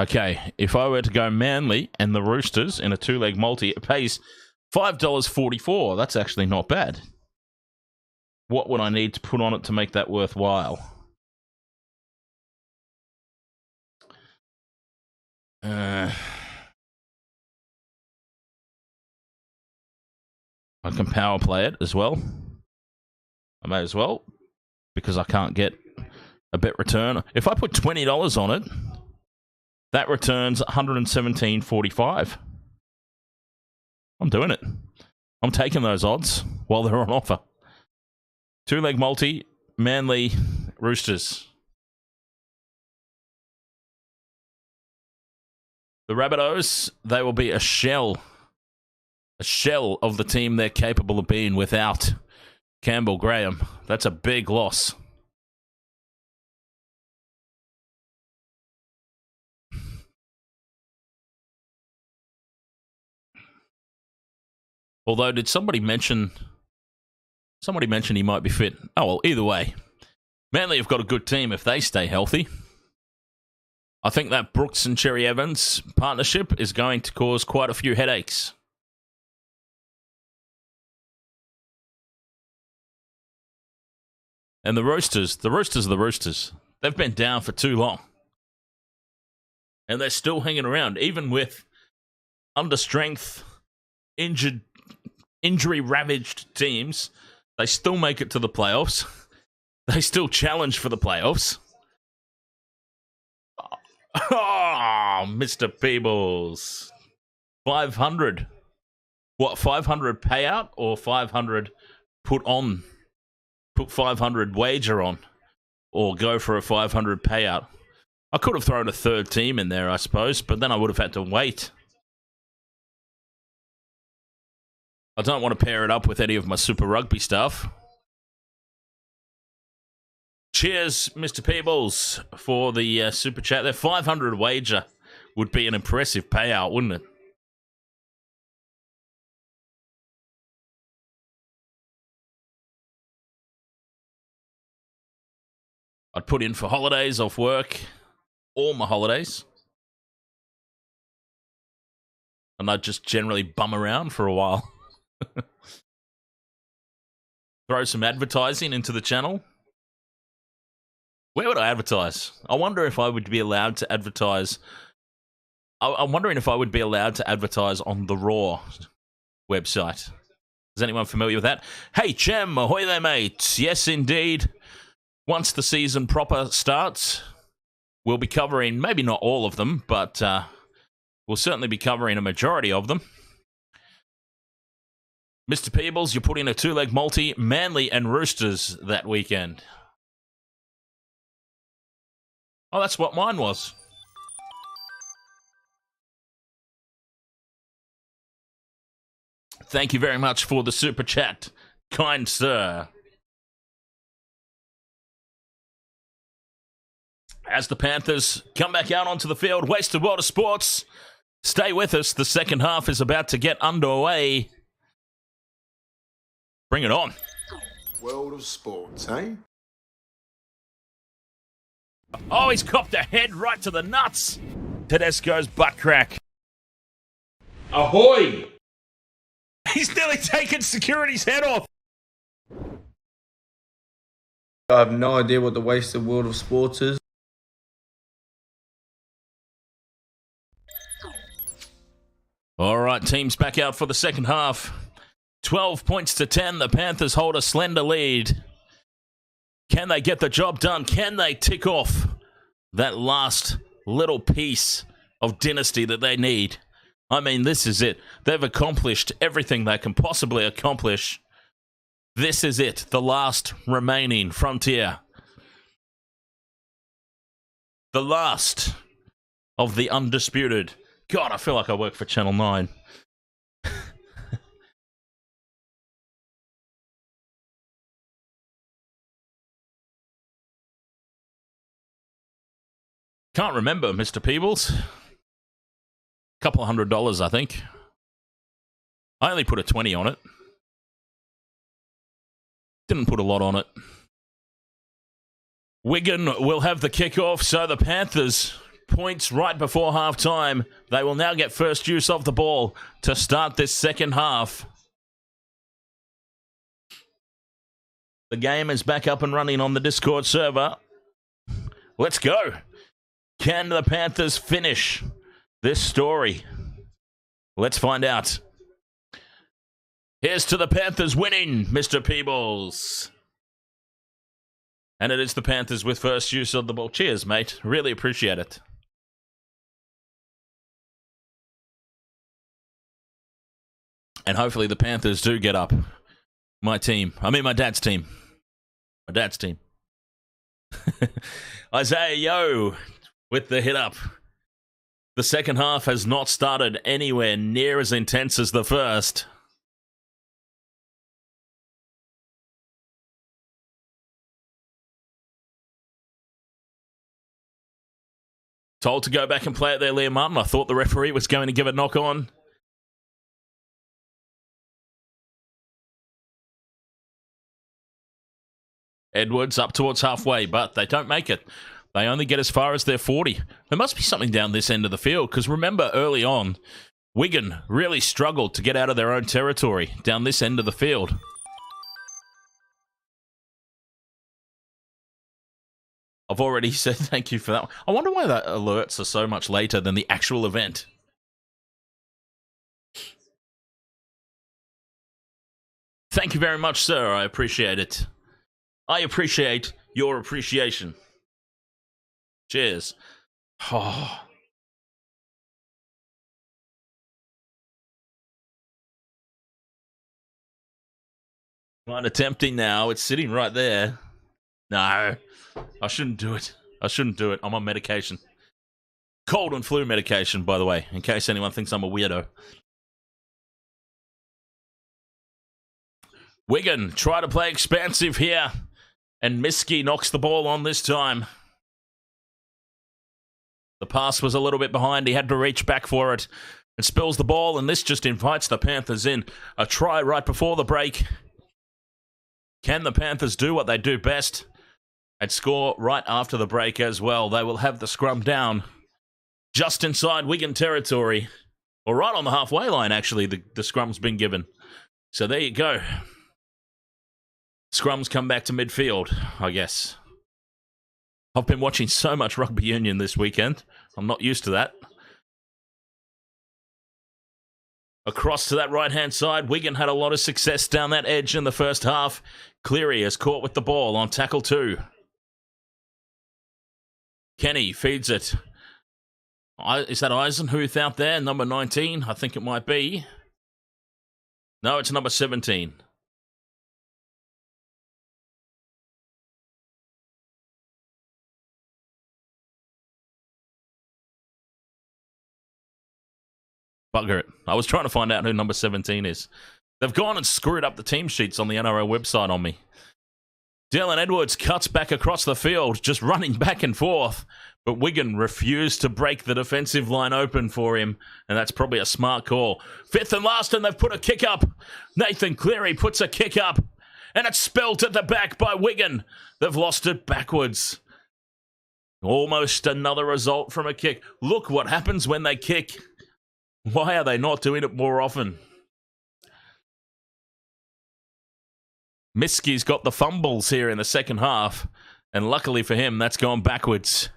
Okay, if I were to go Manly and the Roosters in a 2-leg multi, it pays $5.44. That's actually not bad. What would I need to put on it to make that worthwhile? I can power play it as well. I may as well, because I can't get a bet return. If I put $20 on it, that returns $117.45. I'm doing it. I'm taking those odds while they're on offer. 2-leg multi, Manly, Roosters. The The Rabbitohs, they will be a shell of the team they're capable of being without Campbell Graham. That's a big loss. Although, did somebody mention he might be fit? Oh, well, either way. Manly have got a good team if they stay healthy. I think that Brooks and Cherry Evans partnership is going to cause quite a few headaches. And the Roosters are the Roosters. They've been down for too long. And they're still hanging around, even with understrength, injury-ravaged teams. They still make it to the playoffs. They still challenge for the playoffs. Oh, Mr. Peebles. 500. What, 500 payout or 500 put 500 wager on? Or go for a 500 payout? I could have thrown a third team in there, I suppose, but then I would have had to wait. I don't want to pair it up with any of my Super Rugby stuff. Cheers, Mr. Peebles, for the super chat. Their 500 wager would be an impressive payout, wouldn't it? I'd put in for holidays off work, all my holidays. And I'd just generally bum around for a while. Throw some advertising into the channel. Where would I advertise? I wonder if I would be allowed to advertise. I'm wondering if I would be allowed to advertise on the Raw website. Is anyone familiar with that? Hey, Chem, ahoy there, mates. Yes, indeed. Once the season proper starts, we'll be covering, maybe not all of them, but we'll certainly be covering a majority of them. Mr. Peebles, you're putting a two-leg multi, Manly and Roosters that weekend. Oh, that's what mine was. Thank you very much for the super chat, kind sir. As the Panthers come back out onto the field, Wasted World of Sports. Stay with us. The second half is about to get underway. Bring it on. World of Sports, eh? Oh, he's copped a head right to the nuts. Tedesco's butt crack. Ahoy! He's nearly taken security's head off. I have no idea what the Wasted World of Sports is. All right, teams back out for the second half. 12 points to 10. The Panthers hold a slender lead. Can they get the job done? Can they tick off that last little piece of dynasty that they need? I mean, this is it. They've accomplished everything they can possibly accomplish. This is it. The last remaining frontier. The last of the undisputed. God, I feel like I work for Channel 9. Can't remember, Mr. Peebles. Couple of $100, I think. I only put a 20 on it. Didn't put a lot on it. Wigan will have the kickoff, so the Panthers, points right before half-time. They will now get first use of the ball to start this second half. The game is back up and running on the Discord server. Let's go. Can the Panthers finish this story? Let's find out. Here's to the Panthers winning, Mr. Peebles. And it is the Panthers with first use of the ball. Cheers, mate. Really appreciate it. And hopefully the Panthers do get up. My team. I mean, my dad's team. My dad's team. Isaiah Yo with the hit up. The second half has not started anywhere near as intense as the first. Told to go back and play it there, Liam Martin. I thought the referee was going to give a knock on. Edwards up towards halfway, but they don't make it. They only get as far as their 40. There must be something down this end of the field, because remember early on, Wigan really struggled to get out of their own territory down this end of the field. I've already said thank you for that. I wonder why the alerts are so much later than the actual event. Thank you very much, sir. I appreciate it. I appreciate your appreciation. Cheers. Oh. Kind of tempting now. It's sitting right there. No, I shouldn't do it. I shouldn't do it. I'm on medication. Cold and flu medication, by the way, in case anyone thinks I'm a weirdo. Wigan try to play expansive here, and Miski knocks the ball on this time. The pass was a little bit behind. He had to reach back for it. It spills the ball, and this just invites the Panthers in. A try right before the break. Can the Panthers do what they do best and score right after the break as well? They will have the scrum down just inside Wigan territory. Or right on the halfway line, actually, the scrum's been given. So there you go. Scrums come back to midfield, I guess. I've been watching so much rugby union this weekend. I'm not used to that. Across to that right-hand side, Wigan had a lot of success down that edge in the first half. Cleary is caught with the ball on tackle 2. Kenny feeds it. Is that Eisenhuth out there? Number 19? I think it might be. No, it's number 17. Bugger it. I was trying to find out who number 17 is. They've gone and screwed up the team sheets on the NRL website on me. Dylan Edwards cuts back across the field, just running back and forth. But Wigan refused to break the defensive line open for him. And that's probably a smart call. Fifth and last, and they've put a kick up. Nathan Cleary puts a kick up. And it's spelt at the back by Wigan. They've lost it backwards. Almost another result from a kick. Look what happens when they kick. Why are they not doing it more often? Miski's got the fumbles here in the second half. And luckily for him, that's gone backwards.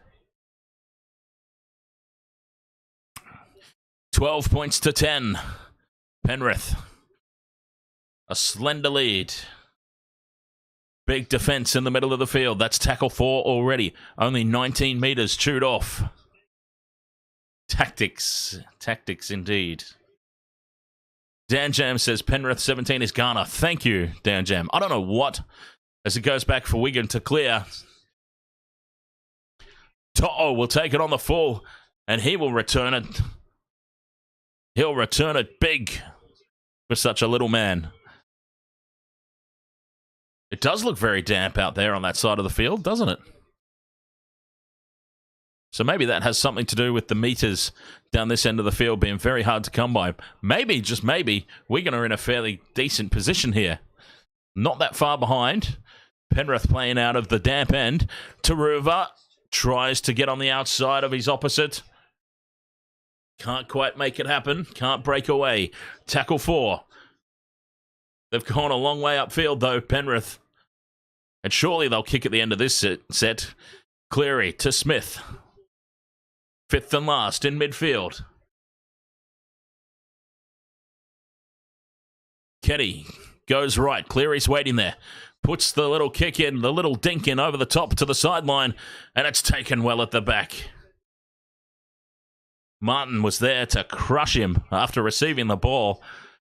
12 points to 10. Penrith. A slender lead. Big defense in the middle of the field. That's tackle 4 already. Only 19 meters chewed off. Tactics. Tactics indeed. Dan Jam says Penrith 17 is Ghana. Thank you, Dan Jam. I don't know what, as it goes back for Wigan to clear. To'o will take it on the full, and he will return it. He'll return it big for such a little man. It does look very damp out there on that side of the field, doesn't it? So maybe that has something to do with the meters down this end of the field being very hard to come by. Maybe, just maybe, Wigan are in a fairly decent position here. Not that far behind. Penrith playing out of the damp end. Taruva tries to get on the outside of his opposite. Can't quite make it happen. Can't break away. Tackle 4. They've gone a long way upfield, though, Penrith. And surely they'll kick at the end of this set. Cleary to Smith. Fifth and last in midfield. Keddy goes right. Cleary's waiting there. Puts the little kick in, the little dink in over the top to the sideline, and it's taken well at the back. Martin was there to crush him after receiving the ball.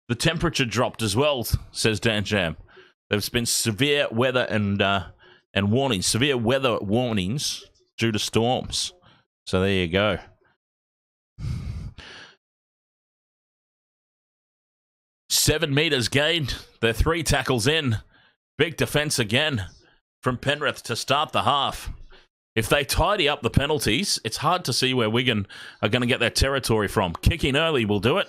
The temperature dropped as well, says Dan Jam. There's been severe weather and warnings, severe weather warnings due to storms. So there you go. 7 metres gained. They're 3 tackles in. Big defence again from Penrith to start the half. If they tidy up the penalties, it's hard to see where Wigan are going to get their territory from. Kicking early will do it.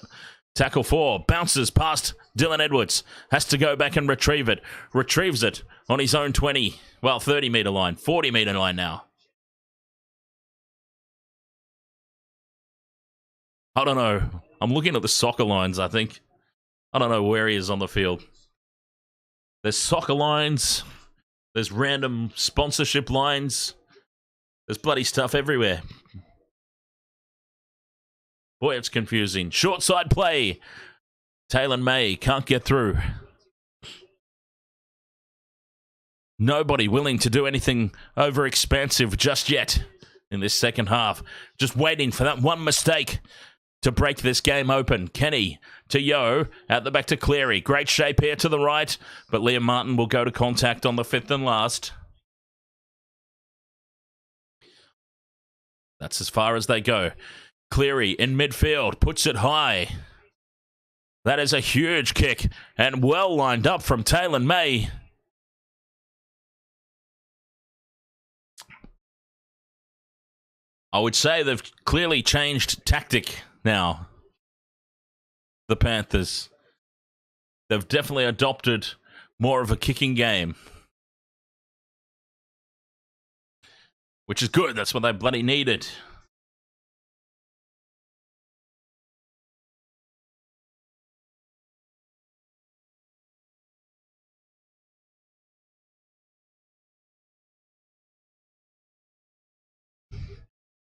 Tackle 4, bounces past Dylan Edwards. Has to go back and retrieve it. Retrieves it on his own 20, 30 metre line, 40 metre line now. I don't know. I'm looking at the soccer lines, I think. I don't know where he is on the field. There's soccer lines. There's random sponsorship lines. There's bloody stuff everywhere. Boy, it's confusing. Short side play. Taylor May can't get through. Nobody willing to do anything over-expansive just yet in this second half. Just waiting for that one mistake to break this game open. Kenny to Yo, out the back to Cleary. Great shape here to the right, but Liam Martin will go to contact on the 5th and last. That's as far as they go. Cleary in midfield, puts it high. That is a huge kick, and well lined up from Taylor May. I would say they've clearly changed tactic now. The Panthers. They've definitely adopted more of a kicking game. Which is good. That's what they bloody needed.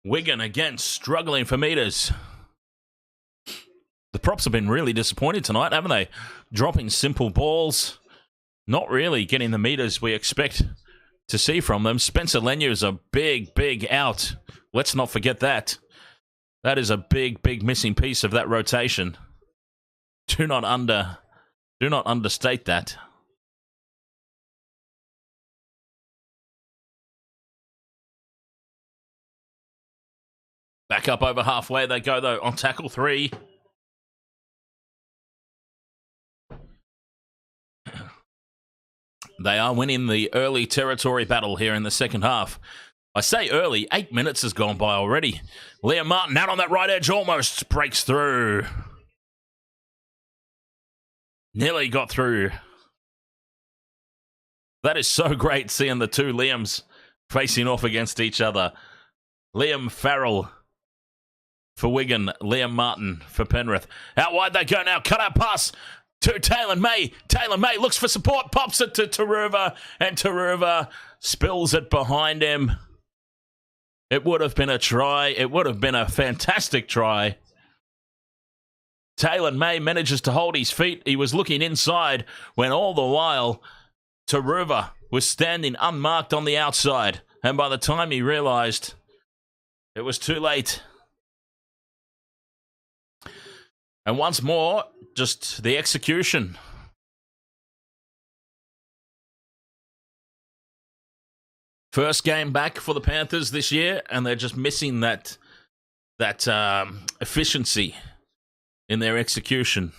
Wigan again struggling for metres. The props have been really disappointed tonight, haven't they? Dropping simple balls. Not really getting the metres we expect to see from them. Spencer Leniu is a big, big out. Let's not forget that. That is a big, big missing piece of that rotation. Do not understate that. Back up over halfway they go, though, on tackle 3. They are winning the early territory battle here in the second half. I say early, 8 minutes has gone by already. Liam Martin out on that right edge almost breaks through. Nearly got through. That is so great seeing the two Liams facing off against each other. Liam Farrell for Wigan, Liam Martin for Penrith. Out wide they go now, cut out pass to Taylor May. Taylor May looks for support, pops it to Taruva, and Taruva spills it behind him. It would have been a try. It would have been a fantastic try. Taylor May manages to hold his feet. He was looking inside when all the while Taruva was standing unmarked on the outside. And by the time he realised, it was too late. And once more, just the execution. First game back for the Panthers this year, and they're just missing that efficiency in their execution.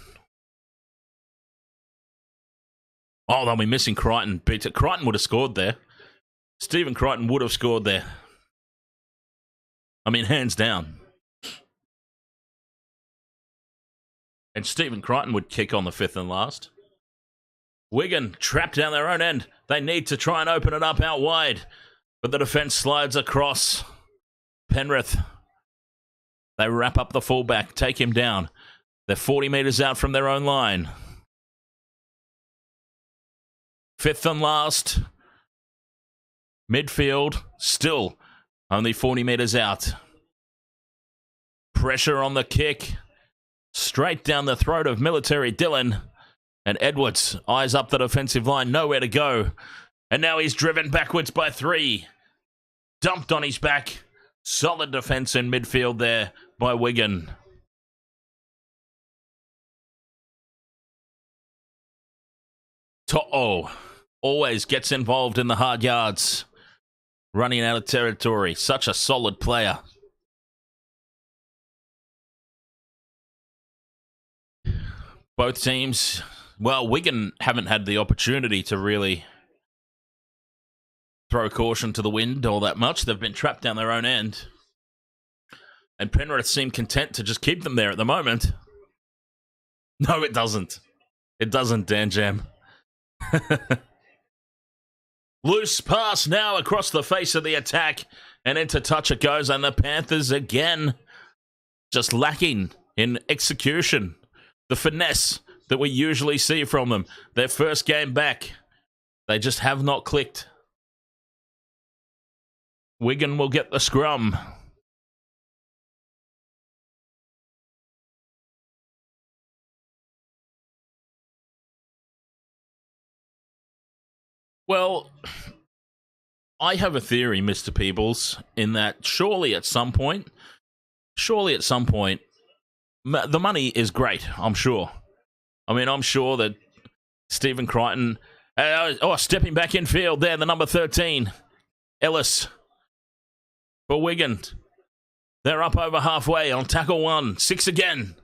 Oh, they'll be missing Crichton. Crichton would have scored there. Stephen Crichton would have scored there. I mean, hands down. And Stephen Crichton would kick on the 5th and last. Wigan trapped down their own end. They need to try and open it up out wide. But the defence slides across. Penrith. They wrap up the fullback, take him down. They're 40 metres out from their own line. 5th and last. Midfield, still only 40 metres out. Pressure on the kick. Straight down the throat of Military Dylan. And Edwards eyes up the defensive line, nowhere to go. And now he's driven backwards by 3. Dumped on his back. Solid defence in midfield there by Wigan. To'o always gets involved in the hard yards. Running out of territory. Such a solid player. Both teams, well, Wigan haven't had the opportunity to really throw caution to the wind all that much. They've been trapped down their own end. And Penrith seem content to just keep them there at the moment. No, it doesn't. It doesn't, Dan Jam. Loose pass now across the face of the attack. And into touch it goes. And the Panthers again just lacking in execution. The finesse that we usually see from them. Their first game back. They just have not clicked. Wigan will get the scrum. Well, I have a theory, Mr. Peebles, in that surely at some point, the money is great, I'm sure. I mean, I'm sure that Stephen Crichton, stepping back in field there, the number 13, Ellis, for Wigan. They're up over halfway on tackle 1, 6 again.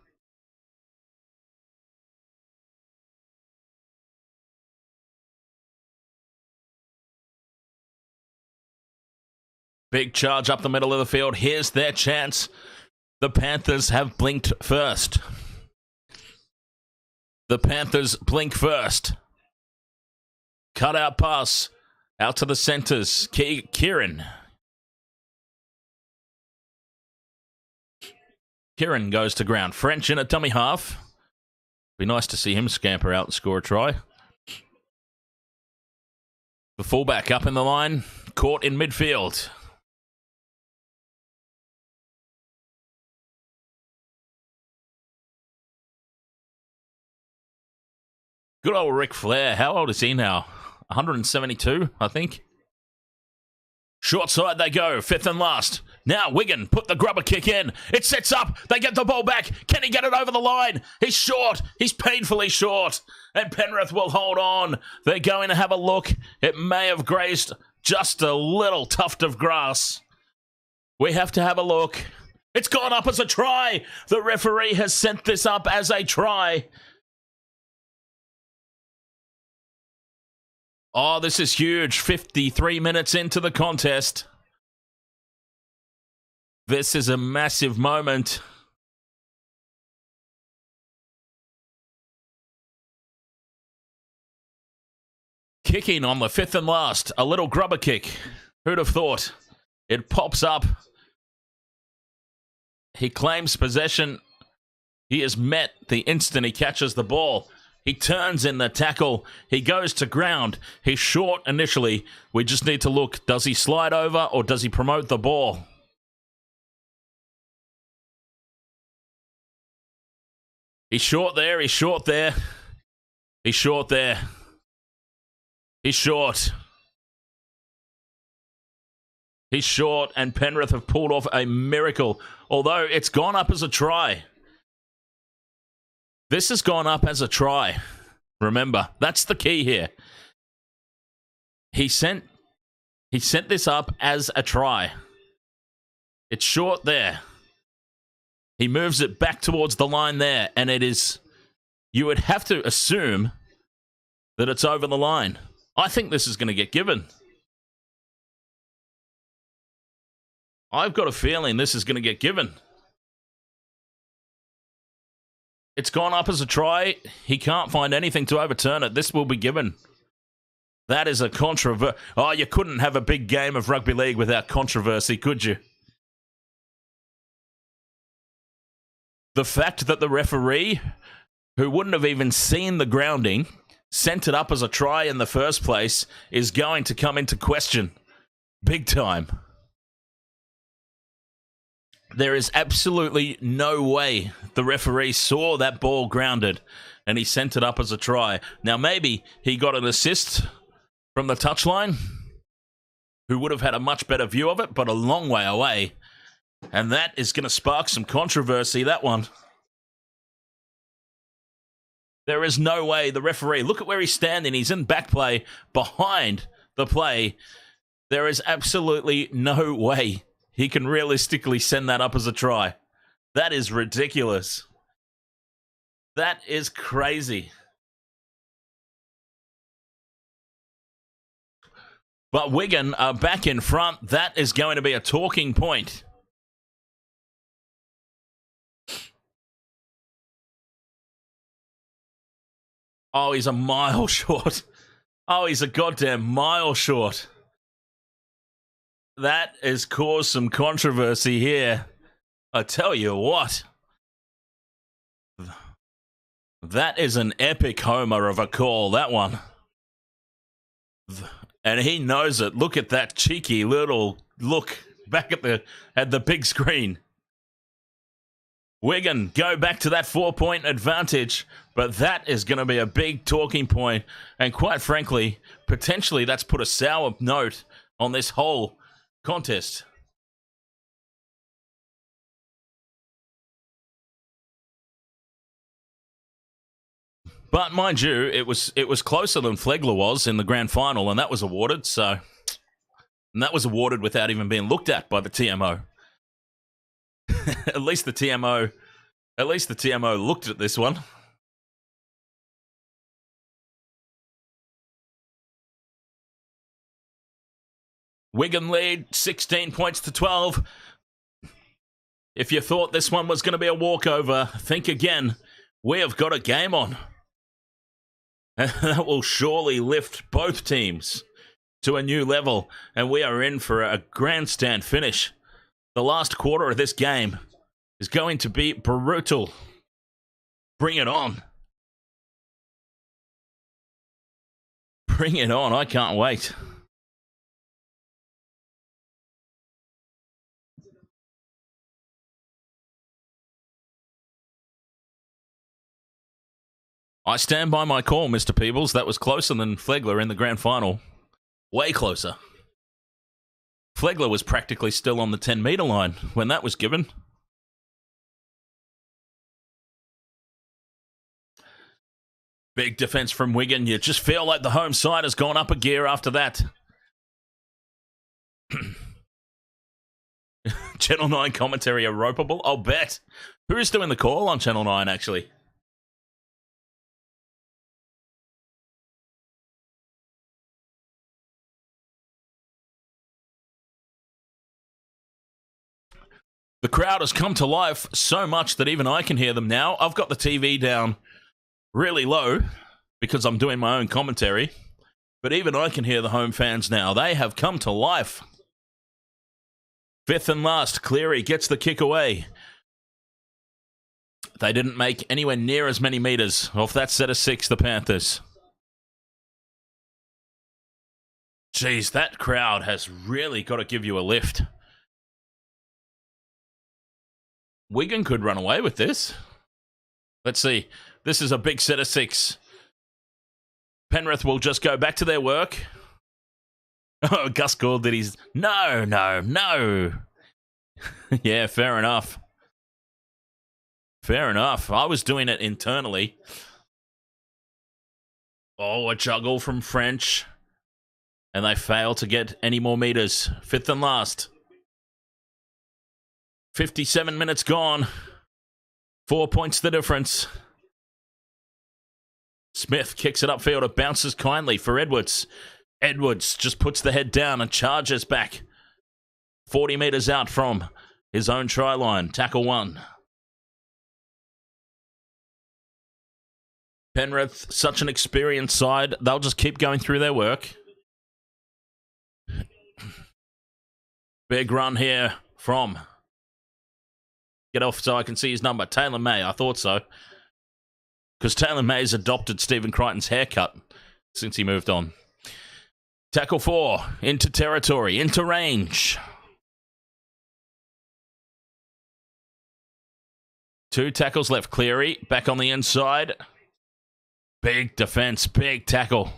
Big charge up the middle of the field. Here's their chance. The Panthers have blinked first. The Panthers blink first. Cut out pass. Out to the centres. Kieran. Kieran goes to ground. French in at dummy half. Be nice to see him scamper out and score a try. The fullback up in the line. Caught in midfield. Good old Ric Flair. How old is he now? 172, I think. Short side they go. Fifth and last. Now Wigan put the grubber kick in. It sets up. They get the ball back. Can he get it over the line? He's short. He's painfully short. And Penrith will hold on. They're going to have a look. It may have grazed just a little tuft of grass. We have to have a look. It's gone up as a try. The referee has sent this up as a try. Oh, this is huge. 53 minutes into the contest. This is a massive moment. Kicking on the fifth and last. A little grubber kick. Who'd have thought? It pops up. He claims possession. He is met the instant he catches the ball. He turns in the tackle. He goes to ground. He's short initially. We just need to look. Does he slide over or does he promote the ball? He's short there. He's short there. He's short there. He's short. He's short, and Penrith have pulled off a miracle. Although it's gone up as a try. This has gone up as a try. Remember, that's the key here. He sent this up as a try. It's short there. He moves it back towards the line there, and it is... You would have to assume that it's over the line. I think this is going to get given. I've got a feeling this is going to get given. It's gone up as a try. He can't find anything to overturn it. This will be given. That is a controversy. Oh, you couldn't have a big game of rugby league without controversy, could you? The fact that the referee, who wouldn't have even seen the grounding, sent it up as a try in the first place, is going to come into question. Big time. There is absolutely no way the referee saw that ball grounded and he sent it up as a try. Now, maybe he got an assist from the touchline, who would have had a much better view of it, but a long way away. And that is going to spark some controversy, that one. There is no way the referee... Look at where he's standing. He's in back play behind the play. There is absolutely no way he can realistically send that up as a try. That is ridiculous. That is crazy. But Wigan are back in front. That is going to be a talking point. Oh, he's a mile short. Oh, he's a goddamn mile short. That has caused some controversy here. I tell you what. That is an epic homer of a call, that one. And he knows it. Look at that cheeky little look back at the big screen. Wigan go back to that 4-point advantage, but that is going to be a big talking point. And quite frankly, potentially that's put a sour note on this whole contest. But mind you, it was closer than Flegler was in the grand final, and that was awarded. And that was awarded without even being looked at by the TMO. At least the TMO looked at this one. Wigan lead 16 points to 12. If you thought this one was going to be a walkover, think again. We have got a game on. And that will surely lift both teams to a new level, and we are in for a grandstand finish. The last quarter of this game is going to be brutal. Bring it on. Bring it on. I can't wait. I stand by my call, Mr. Peebles. That was closer than Flegler in the grand final. Way closer. Flegler was practically still on the 10-metre line when that was given. Big defence from Wigan. You just feel like the home side has gone up a gear after that. Channel 9 commentary are ropeable? I'll bet. Who is doing the call on Channel 9, actually? The crowd has come to life so much that even I can hear them now. I've got the TV down really low because I'm doing my own commentary. But even I can hear the home fans now. They have come to life. Fifth and last, Cleary gets the kick away. They didn't make anywhere near as many metres off that set of 6, the Panthers. Jeez, that crowd has really got to give you a lift. Wigan could run away with this. Let's see. This is a big set of 6. Penrith will just go back to their work. Oh, Gus called that he's... No. Yeah, fair enough. Fair enough. I was doing it internally. Oh, a juggle from French. And they fail to get any more metres. Fifth and last. 57 minutes gone. 4 points the difference. Smith kicks it upfield. It bounces kindly for Edwards. Edwards just puts the head down and charges back. 40 metres out from his own try line. Tackle 1. Penrith, such an experienced side. They'll just keep going through their work. Big run here from... Get off so I can see his number. Taylor May, I thought so. Because Taylor May's adopted Stephen Crichton's haircut since he moved on. Tackle 4, into territory, into range. 2 tackles left. Cleary, back on the inside. Big defense, big tackle.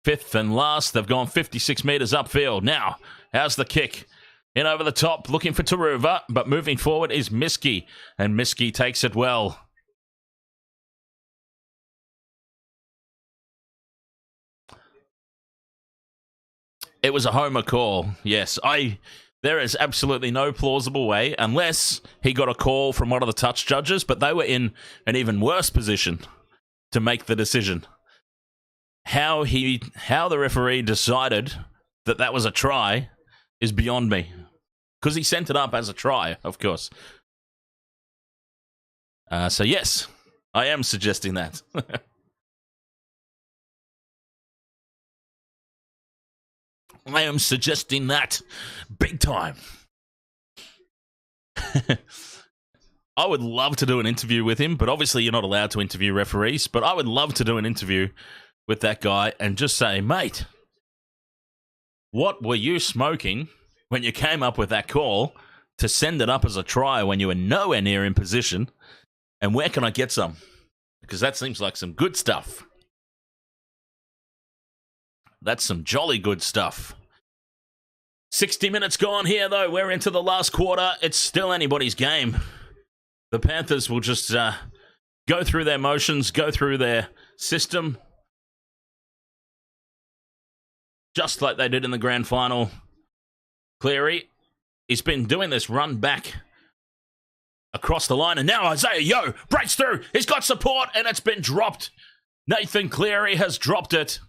Fifth and last, they've gone 56 metres upfield. Now, how's the kick? In over the top, looking for Taruva, but moving forward is Miski, and Miski takes it well. It was a homer call, yes. I There is absolutely no plausible way, unless he got a call from one of the touch judges, but they were in an even worse position to make the decision. How the referee decided that that was a try is beyond me. Because he sent it up as a try, of course. So yes, I am suggesting that. I am suggesting that big time. I would love to do an interview with him, but obviously you're not allowed to interview referees. But I would love to do an interview with that guy and just say, mate, what were you smoking when you came up with that call to send it up as a try when you were nowhere near in position? And where can I get some? Because that seems like some good stuff. That's some jolly good stuff. 60 minutes gone here, though. We're into the last quarter. It's still anybody's game. The Panthers will just go through their motions, go through their system, just like they did in the grand final. Cleary, he's been doing this run back across the line, and now Isaiah Yeo breaks through. He's got support, and it's been dropped. Nathan Cleary has dropped it.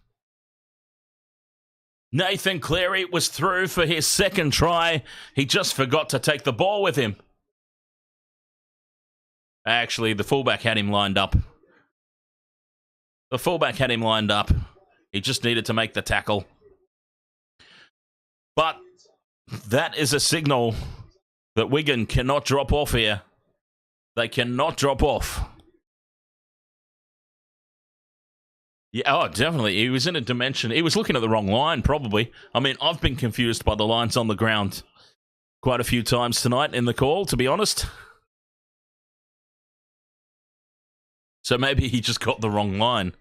Nathan Cleary was through for his second try. He just forgot to take the ball with him. Actually, the fullback had him lined up. He just needed to make the tackle. But that is a signal that Wigan cannot drop off here. They cannot drop off. Yeah, oh, definitely. He was in a dimension. He was looking at the wrong line, probably. I mean, I've been confused by the lines on the ground quite a few times tonight in the call, to be honest. So maybe he just got the wrong line.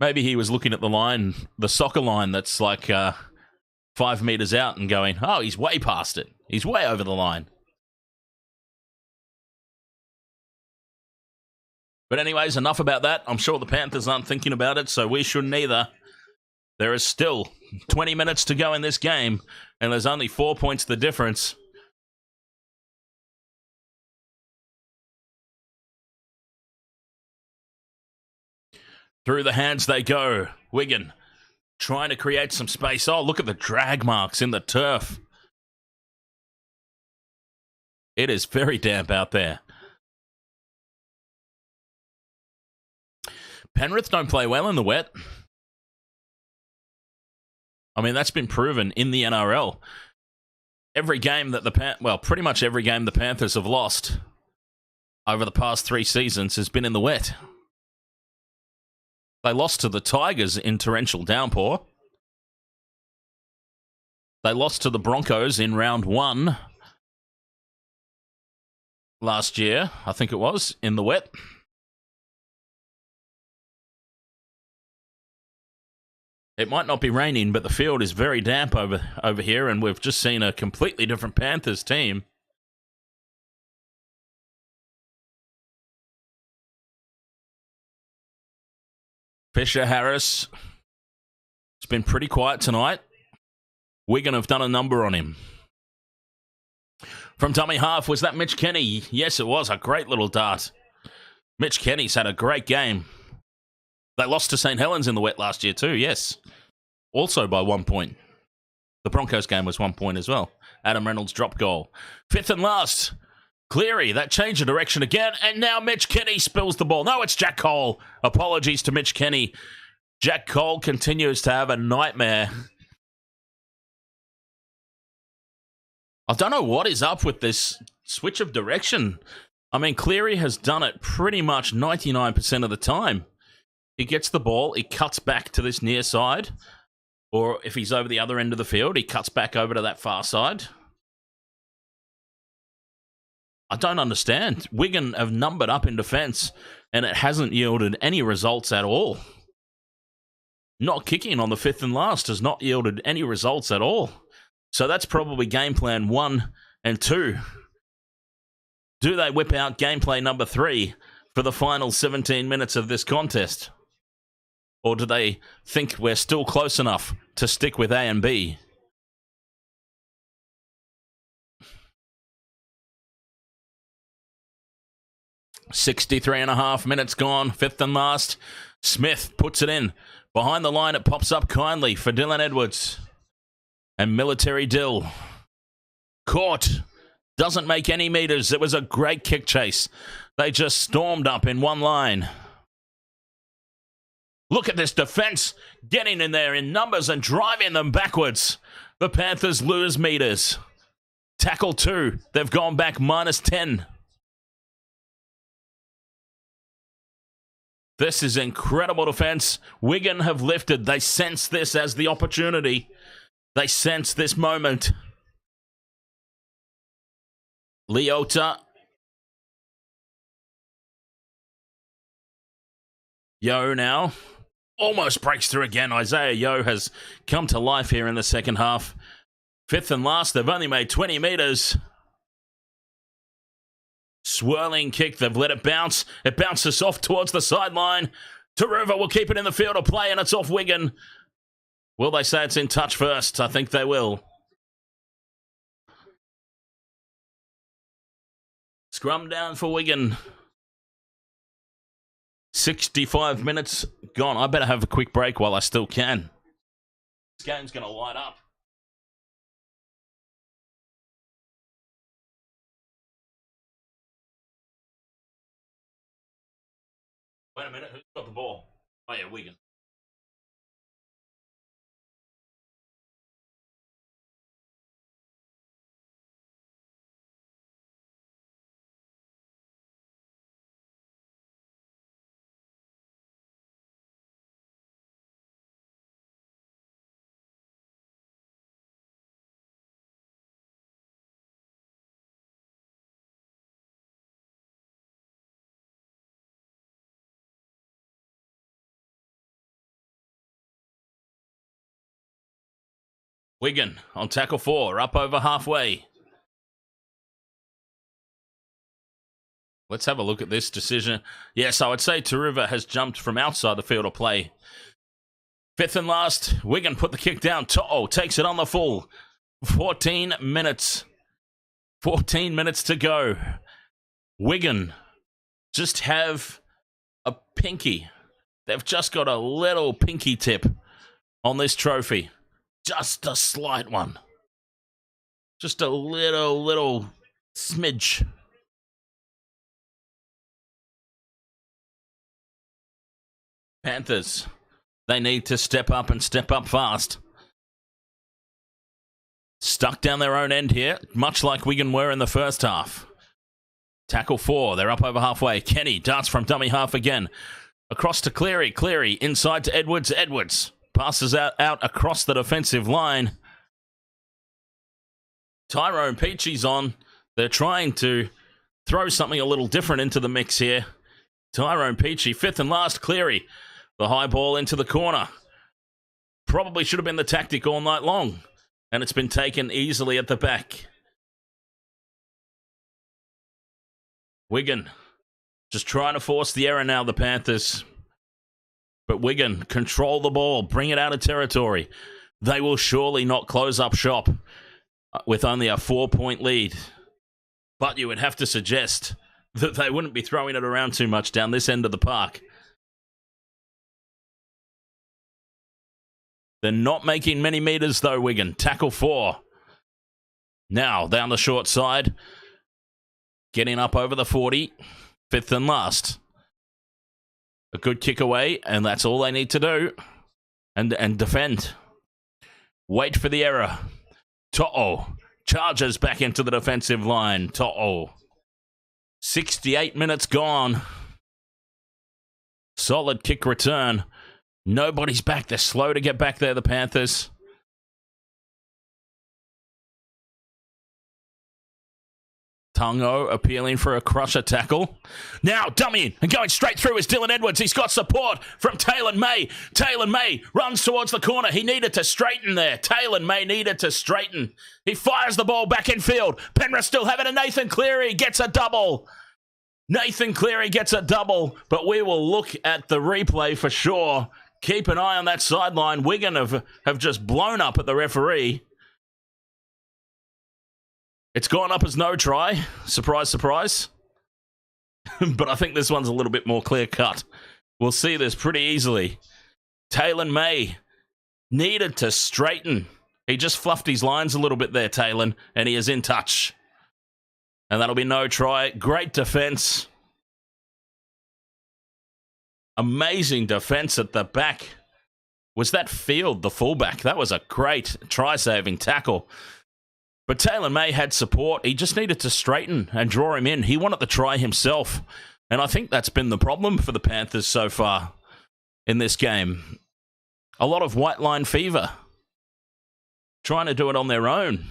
Maybe he was looking at the line, the soccer line that's like 5 meters out and going, oh, he's way past it. He's way over the line. But anyways, enough about that. I'm sure the Panthers aren't thinking about it, so we shouldn't either. There is still 20 minutes to go in this game, and there's only 4 points the difference. Through the hands they go. Wigan trying to create some space. Oh, look at the drag marks in the turf. It is very damp out there. Penrith don't play well in the wet. I mean, that's been proven in the NRL. Every game that pretty much every game the Panthers have lost over the past 3 seasons has been in the wet. They lost to the Tigers in torrential downpour. They lost to the Broncos in round 1 last year, I think it was, in the wet. It might not be raining, but the field is very damp over here, and we've just seen a completely different Panthers team. Fisher Harris. It's been pretty quiet tonight. Wigan have done a number on him. From dummy half, was that Mitch Kenny? Yes, it was. A great little dart. Mitch Kenny's had a great game. They lost to St. Helens in the wet last year too, yes. Also by 1 point. The Broncos game was 1 point as well. Adam Reynolds' drop goal. 5th and last. Cleary, that change of direction again, and now Mitch Kenny spills the ball. No, it's Jack Cole. Apologies to Mitch Kenny. Jack Cole continues to have a nightmare. I don't know what is up with this switch of direction. I mean, Cleary has done it pretty much 99% of the time. He gets the ball, he cuts back to this near side, or if he's over the other end of the field, he cuts back over to that far side. I don't understand. Wigan have numbered up in defence, and it hasn't yielded any results at all. Not kicking on the 5th and last has not yielded any results at all. So that's probably game plan 1 and 2. Do they whip out gameplay number 3 for the final 17 minutes of this contest? Or do they think we're still close enough to stick with A and B? 63 and a half minutes gone. Fifth and last. Smith puts it in. Behind the line, it pops up kindly for Dylan Edwards. And Military Dill. Caught. Doesn't make any meters. It was a great kick chase. They just stormed up in one line. Look at this defense getting in there in numbers and driving them backwards. The Panthers lose meters. Tackle 2. They've gone back minus 10. This is incredible defense. Wigan have lifted. They sense this as the opportunity. They sense this moment. Leota. Yo now. Almost breaks through again. Isaiah Yo has come to life here in the second half. Fifth and last. They've only made 20 meters. Swirling kick. They've let it bounce. It bounces off towards the sideline. Taruva will keep it in the field of play, and it's off Wigan. Will they say it's in touch first? I think they will. Scrum down for Wigan. 65 minutes gone. I better have a quick break while I still can. This game's going to light up. Wait a minute, who's got the ball? Oh yeah, Wigan. Wigan on tackle 4, up over halfway. Let's have a look at this decision. Yes, I would say Taruva has jumped from outside the field of play. Fifth and last, Wigan put the kick down. To'o takes it on the full. 14 minutes. 14 minutes to go. Wigan just have a pinky. They've just got a little pinky tip on this trophy. Just a slight one. Just a little smidge. Panthers, they need to step up and step up fast. Stuck down their own end here, much like Wigan were in the first half. Tackle 4, they're up over halfway. Kenny darts from dummy half again. Across to Cleary. Cleary inside to Edwards. Edwards passes out across the defensive line. Tyrone Peachy's on. They're trying to throw something a little different into the mix here. Tyrone Peachy, fifth and last. Cleary. The high ball into the corner. Probably should have been the tactic all night long. And it's been taken easily at the back. Wigan just trying to force the error now, the Panthers. But Wigan control the ball, bring it out of territory. They will surely not close up shop with only a 4-point lead. But you would have to suggest that they wouldn't be throwing it around too much down this end of the park. They're not making many meters though, Wigan. Tackle 4. Now, down the short side. Getting up over the 40. Fifth and last. A good kick away, and that's all they need to do. And defend. Wait for the error. To'o charges back into the defensive line. To'o. 68 minutes gone. Solid kick return. Nobody's back. They're slow to get back there, the Panthers. Tungo appealing for a crusher tackle. Now dummying and going straight through is Dylan Edwards. He's got support from Taylor May. Taylor May runs towards the corner. He needed to straighten there. Taylor May needed to straighten. He fires the ball back in field. Penrith still have it, and Nathan Cleary gets a double. Nathan Cleary gets a double, but we will look at the replay for sure. Keep an eye on that sideline. Wigan have just blown up at the referee. It's gone up as no try. Surprise, surprise. but I think this one's a little bit more clear-cut. We'll see this pretty easily. Taylor May needed to straighten. He just fluffed his lines a little bit there, Taylor, and he is in touch. And that'll be no try. Great defense. Amazing defense at the back. Was that Field, the fullback? That was a great try-saving tackle. But Taylor May had support. He just needed to straighten and draw him in. He wanted the try himself. And I think that's been the problem for the Panthers so far in this game. A lot of white line fever. Trying to do it on their own.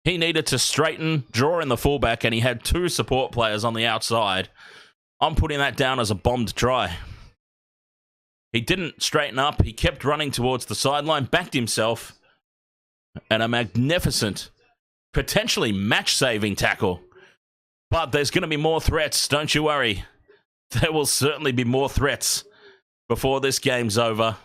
He needed to straighten, draw in the fullback, and he had two support players on the outside. I'm putting that down as a bombed try. He didn't straighten up. He kept running towards the sideline, backed himself, and a magnificent, potentially match-saving tackle. But there's going to be more threats, don't you worry. There will certainly be more threats before this game's over.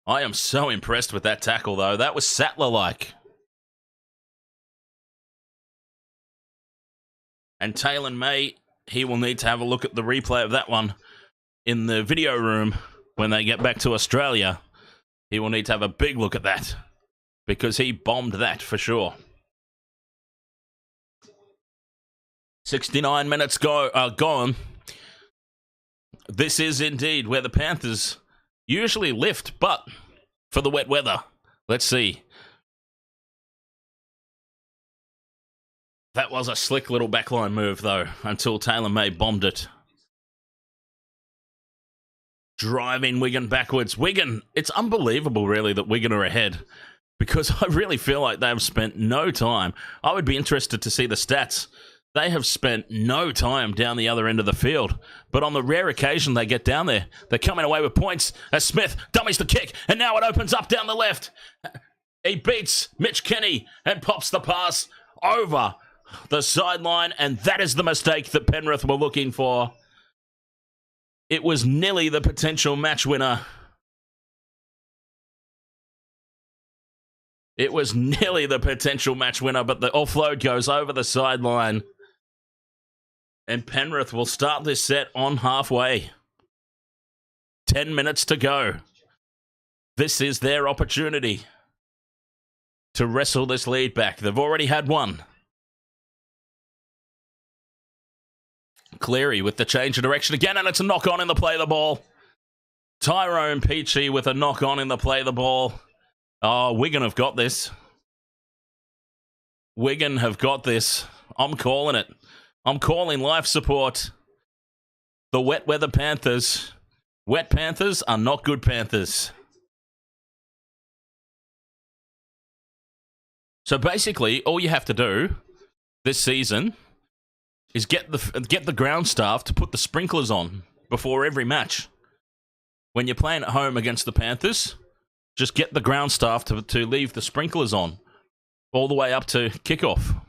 I am so impressed with that tackle, though. That was Sattler-like. And Taylor May, he will need to have a look at the replay of that one in the video room when they get back to Australia. He will need to have a big look at that because he bombed that for sure. 69 minutes gone. This is indeed where the Panthers usually lift, but for the wet weather. Let's see. That was a slick little backline move, though, until Taylor May bombed it. Driving Wigan backwards. Wigan, it's unbelievable, really, that Wigan are ahead, because I really feel like they have spent no time. I would be interested to see the stats. They have spent no time down the other end of the field. But on the rare occasion they get down there, they're coming away with points as Smith dummies the kick, and now it opens up down the left. He beats Mitch Kenny and pops the pass over the sideline, and that is the mistake that Penrith were looking for. It was nearly the potential match winner. It was nearly the potential match winner, but the offload goes over the sideline. And Penrith will start this set on halfway. 10 minutes to go. This is their opportunity to wrestle this lead back. They've already had one. Cleary with the change of direction again, and it's a knock-on in the play of the ball. Tyrone Peachey with a knock-on in the play of the ball. Oh, Wigan have got this. Wigan have got this. I'm calling it. I'm calling life support. The wet weather Panthers. Wet Panthers are not good Panthers. So basically, all you have to do this season is get the ground staff to put the sprinklers on before every match. When you're playing at home against the Panthers, just get the ground staff to leave the sprinklers on all the way up to kickoff.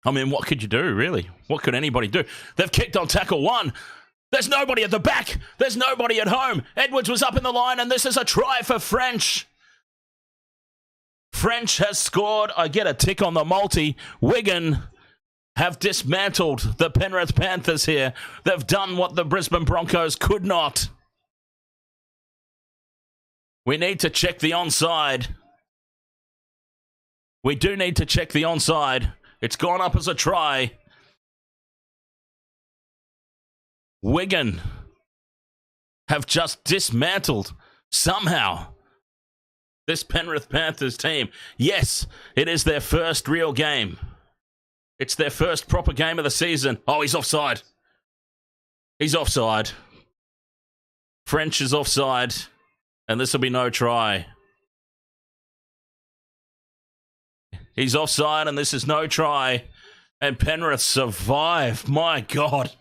I mean, what could you do, really? What could anybody do? They've kicked on tackle one. There's nobody at the back. There's nobody at home. Edwards was up in the line, and this is a try for French. French has scored. I get a tick on the multi. Wigan have dismantled the Penrith Panthers here. They've done what the Brisbane Broncos could not. We need to check the onside. We do need to check the onside. It's gone up as a try. Wigan have just dismantled, somehow, this Penrith Panthers team. Yes, it is their first real game. It's their first proper game of the season. Oh, he's offside. He's offside. French is offside, and this will be no try. He's offside, and this is no try. And Penrith survive. My God.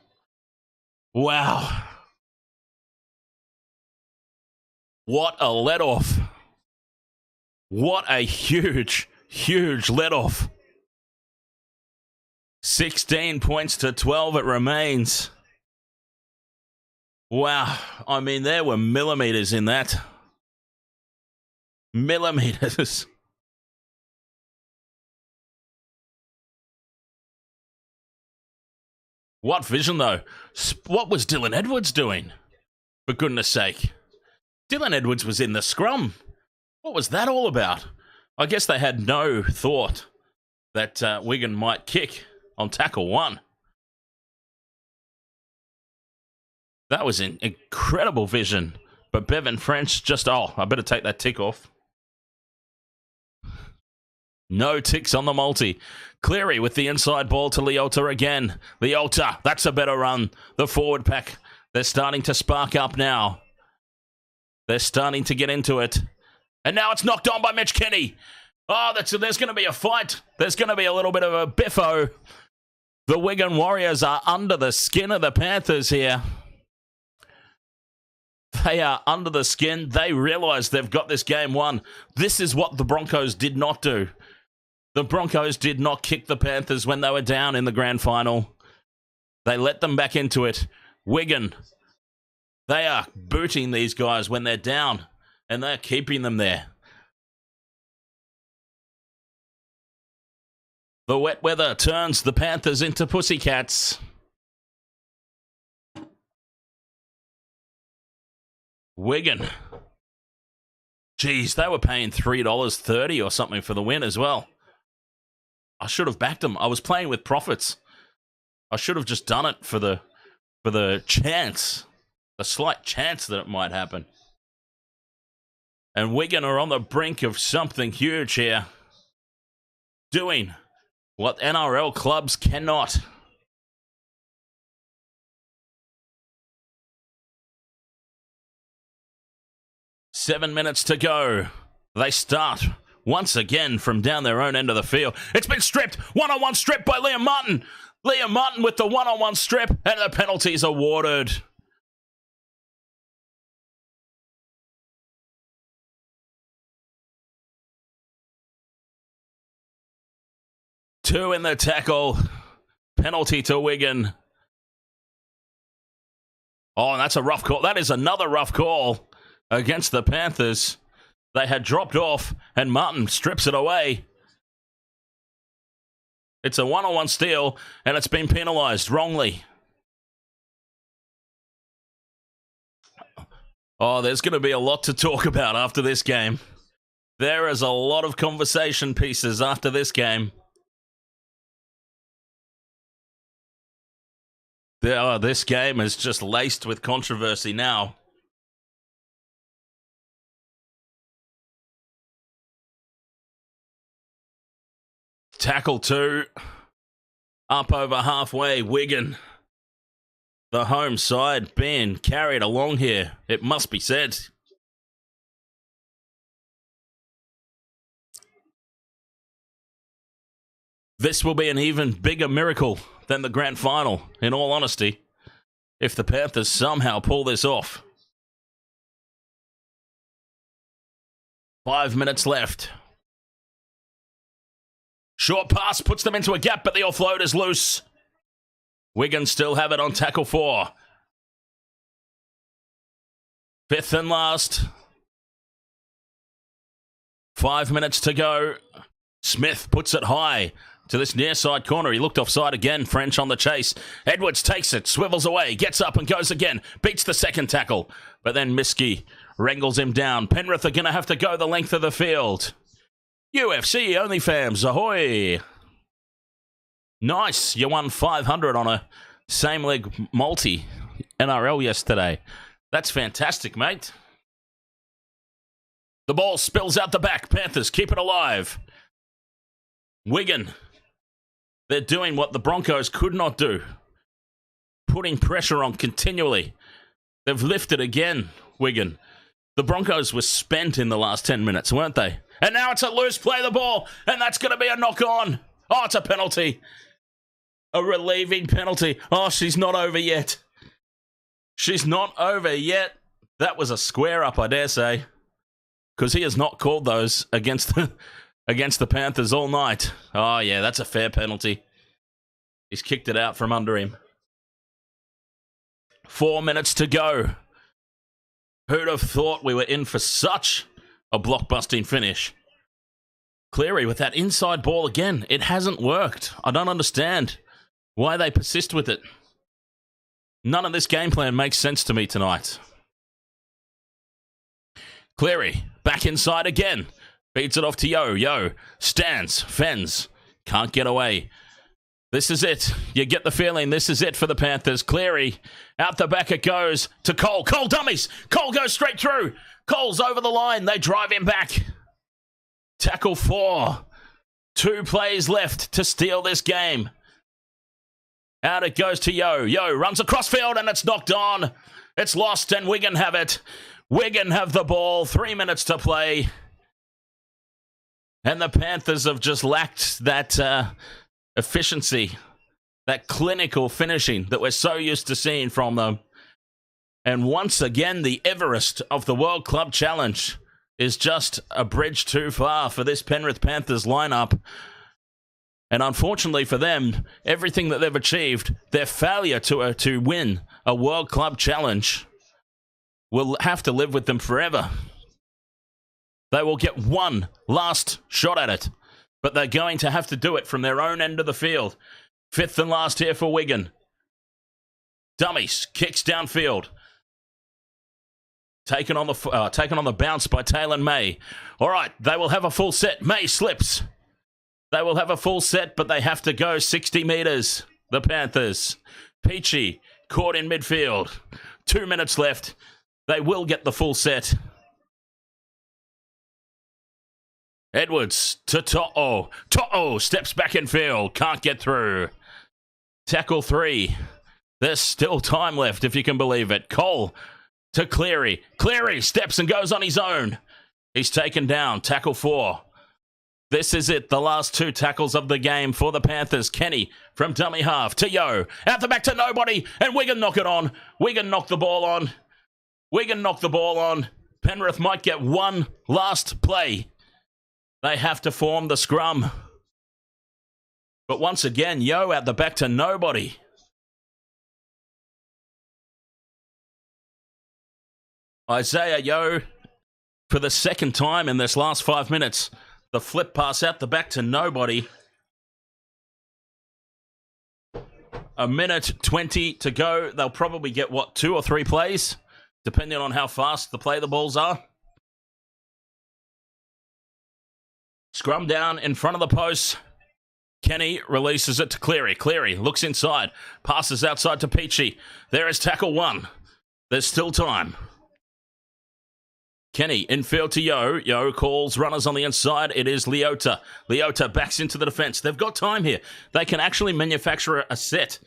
Wow. What a let-off. What a huge, huge let-off. 16 points to 12 it remains. Wow. I mean, there were millimeters in that. Millimeters. What vision, though? What was Dylan Edwards doing? For goodness sake. Dylan Edwards was in the scrum. What was that all about? I guess they had no thought that Wigan might kick on tackle 1. That was an incredible vision. But Bevan French just, I better take that tick off. No ticks on the multi. Cleary with the inside ball to Leota again. Leota, that's a better run. The forward pack, they're starting to spark up now. They're starting to get into it. And now it's knocked on by Mitch Kenny. Oh, there's going to be a fight. There's going to be a little bit of a biffo. The Wigan Warriors are under the skin of the Panthers here. They are under the skin. They realise they've got this game won. This is what the Broncos did not do. The Broncos did not kick the Panthers when they were down in the grand final. They let them back into it. Wigan, they are booting these guys when they're down, and they're keeping them there. The wet weather turns the Panthers into pussycats. Wigan. Geez, they were paying $3.30 or something for the win as well. I should have backed them. I was playing with profits. I should have just done it for the chance, the slight chance that it might happen. And Wigan are on the brink of something huge here. Doing what NRL clubs cannot. Seven minutes to go. They start once again from down their own end of the field. It's been stripped. One-on-one strip by Liam Martin. Liam Martin with the one-on-one strip, and the penalty's awarded. Two in the tackle. Penalty to Wigan. Oh, and that's a rough call. That is another rough call against the Panthers. They had dropped off, and Martin strips it away. It's a one-on-one steal, and it's been penalised wrongly. Oh, there's going to be a lot to talk about after this game. There is a lot of conversation pieces after this game. This game is just laced with controversy now. Tackle 2. Up over halfway, Wigan. The home side being carried along here, it must be said. This will be an even bigger miracle than the grand final, in all honesty, if the Panthers somehow pull this off. 5 minutes left. Short pass puts them into a gap, but the offload is loose. Wigan still have it on tackle 4. Fifth and last. 5 minutes to go. Smith puts it high to this near side corner. He looked offside again. French on the chase. Edwards takes it, swivels away, gets up and goes again. Beats the second tackle. But then Miskey wrangles him down. Penrith are going to have to go the length of the field. UFC only fans, ahoy! Nice, you won 500 on a same leg multi NRL yesterday. That's fantastic, mate. The ball spills out the back. Panthers keep it alive. Wigan, they're doing what the Broncos could not do. Putting pressure on continually. They've lifted again, Wigan. The Broncos were spent in the last 10 minutes, weren't they? And now it's a loose play the ball, and that's going to be a knock-on. Oh, it's a penalty. A relieving penalty. Oh, she's not over yet. She's not over yet. That was a square-up, I dare say, because he has not called those against the Panthers all night. Oh, yeah, that's a fair penalty. He's kicked it out from under him. 4 minutes to go. Who'd have thought we were in for such a blockbusting finish? Cleary with that inside ball again. It hasn't worked. I don't understand why they persist with it. None of this game plan makes sense to me tonight. Cleary, back inside again. Beats it off to Yo. Yo stands, fends, can't get away. This is it. You get the feeling this is it for the Panthers. Cleary, out the back it goes to Cole. Cole dummies. Cole goes straight through. Cole's over the line. They drive him back. Tackle 4. 2 plays left to steal this game. Out it goes to Yo. Yo runs across field and it's knocked on. It's lost and Wigan have it. Wigan have the ball. 3 minutes to play. And the Panthers have just lacked that efficiency, that clinical finishing that we're so used to seeing from them. And once again, the Everest of the World Club Challenge is just a bridge too far for this Penrith Panthers lineup. And unfortunately for them, everything that they've achieved, their failure to win a World Club Challenge will have to live with them forever. They will get one last shot at it, but they're going to have to do it from their own end of the field. 5th and last here for Wigan. Dummies, kicks downfield. Taken on the bounce by Taylor May. All right, they will have a full set. May slips. They will have a full set, but they have to go 60 metres. The Panthers. Peachy caught in midfield. 2 minutes left. They will get the full set. Edwards to To'o. To'o steps back in field. Can't get through. Tackle 3. There's still time left, if you can believe it. Cole to Cleary. Cleary steps and goes on his own. He's taken down. Tackle 4. This is it. The last 2 tackles of the game for the Panthers. Kenny from dummy half to Yo. Out the back to nobody. And Wigan knock it on. Wigan knock the ball on. Wigan knock the ball on. Penrith might get one last play. They have to form the scrum. But once again, Yo out the back to nobody. Isaiah Yo, for the second time in this last 5 minutes, the flip pass out the back to nobody. 1:20 to go. They'll probably get, 2 or 3 plays, depending on how fast the play the balls are. Scrum down in front of the post. Kenny releases it to Cleary. Cleary looks inside. Passes outside to Peachy. There is tackle 1. There's still time. Kenny infield to Yo. Yo calls runners on the inside. It is Leota. Leota backs into the defense. They've got time here. They can actually manufacture a set.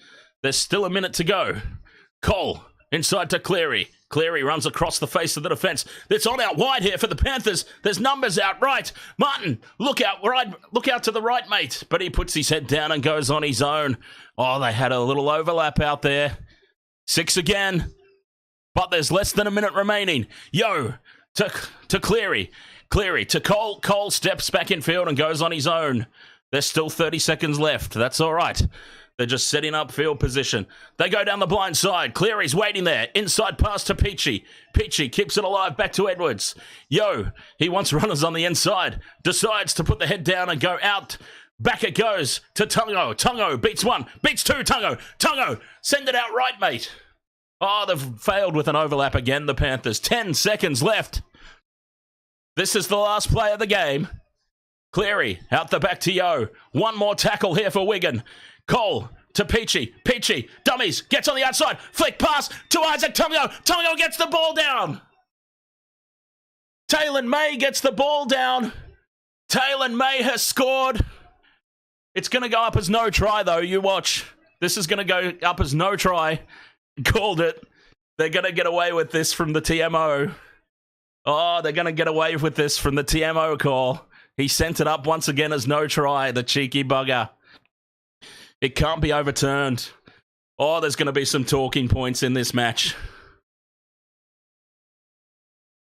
There's still a minute to go. Cole inside to Cleary. Cleary runs across the face of the defense. It's on out wide here for the Panthers. There's numbers out right. Martin, look out right. Look out to the right, mate. But he puts his head down and goes on his own. Oh, they had a little overlap out there. 6 again. But there's less than a minute remaining. Yo to Cleary. Cleary to Cole. Cole steps back in field and goes on his own. There's still 30 seconds left. That's all right. They're just setting up field position. They go down the blind side. Cleary's waiting there. Inside pass to Peachy. Peachy keeps it alive back to Edwards. Yo, he wants runners on the inside. Decides to put the head down and go out. Back it goes to Tungo. Tungo beats 1. Beats 2. Tungo. Tungo. Send it out right, mate. Oh, they've failed with an overlap again, the Panthers. 10 seconds left. This is the last play of the game. Cleary out the back to Yo. One more tackle here for Wigan. Cole to Peachy. Peachy, dummies, gets on the outside. Flick pass to Isaac Tungo. Tungo gets the ball down. Taylor May gets the ball down. Taylor May has scored. It's going to go up as no try, though. You watch. This is going to go up as no try. Called it. They're going to get away with this from the TMO. Oh, they're going to get away with this from the TMO call. He sent it up once again as no try, the cheeky bugger. It can't be overturned. Oh, there's going to be some talking points in this match.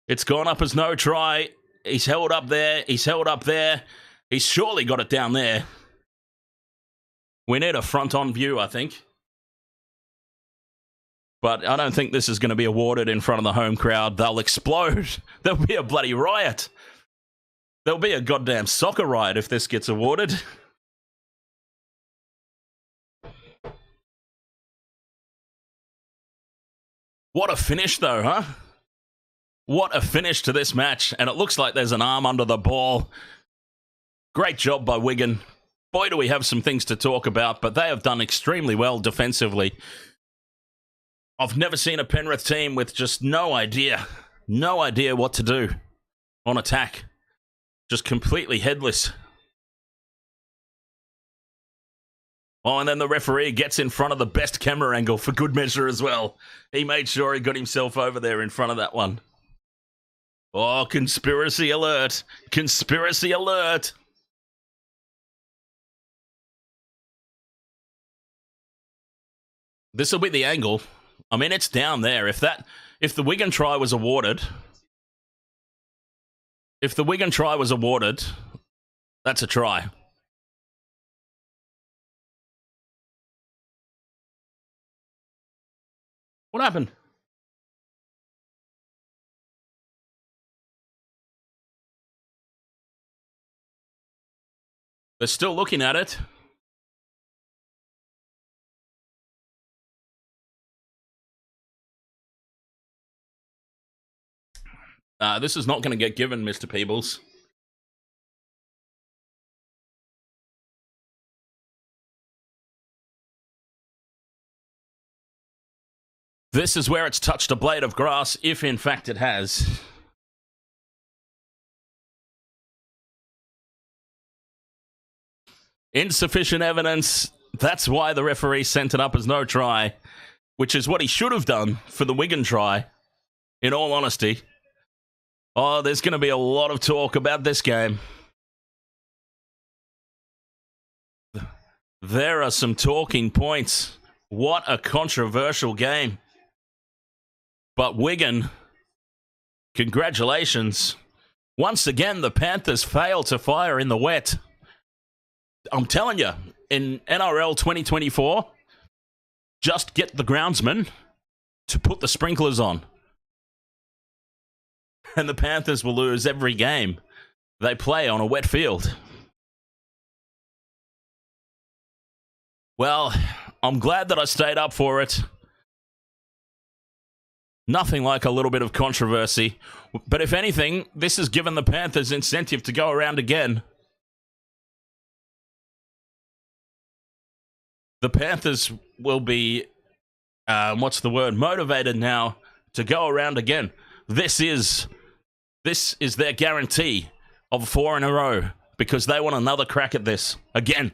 It's gone up as no try. He's held up there. He's held up there. He's surely got it down there. We need a front-on view, I think. But I don't think this is going to be awarded in front of the home crowd. They'll explode. There'll be a bloody riot. There'll be a goddamn soccer riot if this gets awarded. What a finish, though, huh? What a finish to this match. And it looks like there's an arm under the ball. Great job by Wigan. Boy, do we have some things to talk about, but they have done extremely well defensively. I've never seen a Penrith team with just no idea what to do on attack. Just completely headless. Oh, and then the referee gets in front of the best camera angle for good measure as well. He made sure he got himself over there in front of that one. Oh, conspiracy alert. Conspiracy alert. This will be the angle. I mean, it's down there. If the Wigan try was awarded, that's a try. What happened? They're still looking at it. This is not going to get given, Mr. Peebles. This is where it's touched a blade of grass, if in fact it has. Insufficient evidence. That's why the referee sent it up as no try, which is what he should have done for the Wigan try, in all honesty. Oh, there's going to be a lot of talk about this game. There are some talking points. What a controversial game. But Wigan, congratulations. Once again, the Panthers fail to fire in the wet. I'm telling you, in NRL 2024, just get the groundsman to put the sprinklers on. And the Panthers will lose every game they play on a wet field. Well, I'm glad that I stayed up for it. Nothing like a little bit of controversy. But if anything, this has given the Panthers incentive to go around again. The Panthers will be, motivated now to go around again. This is their guarantee of 4 in a row because they want another crack at this again.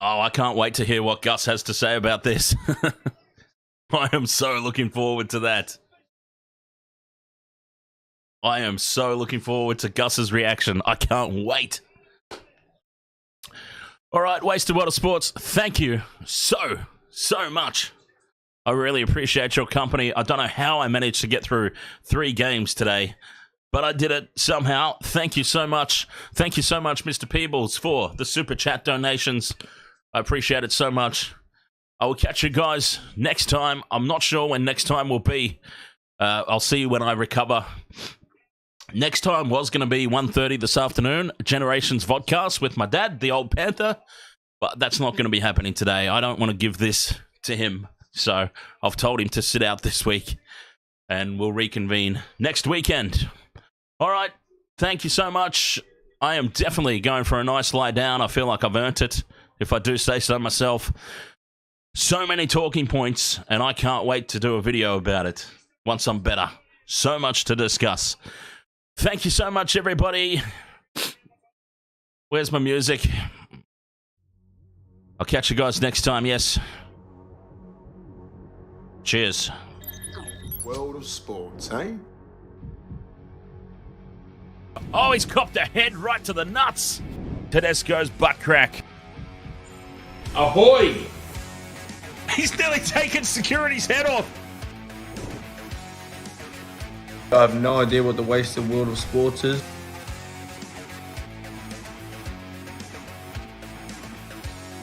Oh, I can't wait to hear what Gus has to say about this. I am so looking forward to that. I am so looking forward to Gus's reaction. I can't wait. All right, Wasted World of Sports, thank you so much. I really appreciate your company. I don't know how I managed to get through 3 games today, but I did it somehow. Thank you so much. Thank you so much, Mr. Peebles, for the Super Chat donations. I appreciate it so much. I will catch you guys next time. I'm not sure when next time will be. I'll see you when I recover. Next time was going to be 1:30 this afternoon, Generations Vodcast with my dad, the old Panther, but that's not going to be happening today. I don't want to give this to him. So I've told him to sit out this week and we'll reconvene next weekend. All right. Thank you so much. I am definitely going for a nice lie down. I feel like I've earned it, if I do say so myself. So many talking points, and I can't wait to do a video about it once I'm better. So much to discuss. Thank you so much, everybody. Where's my music? I'll catch you guys next time, yes. Cheers. World of sports, eh? Oh, he's copped a head right to the nuts. Tedesco's butt crack. Ahoy! He's nearly taken security's head off. I have no idea what the wasted world of sports is.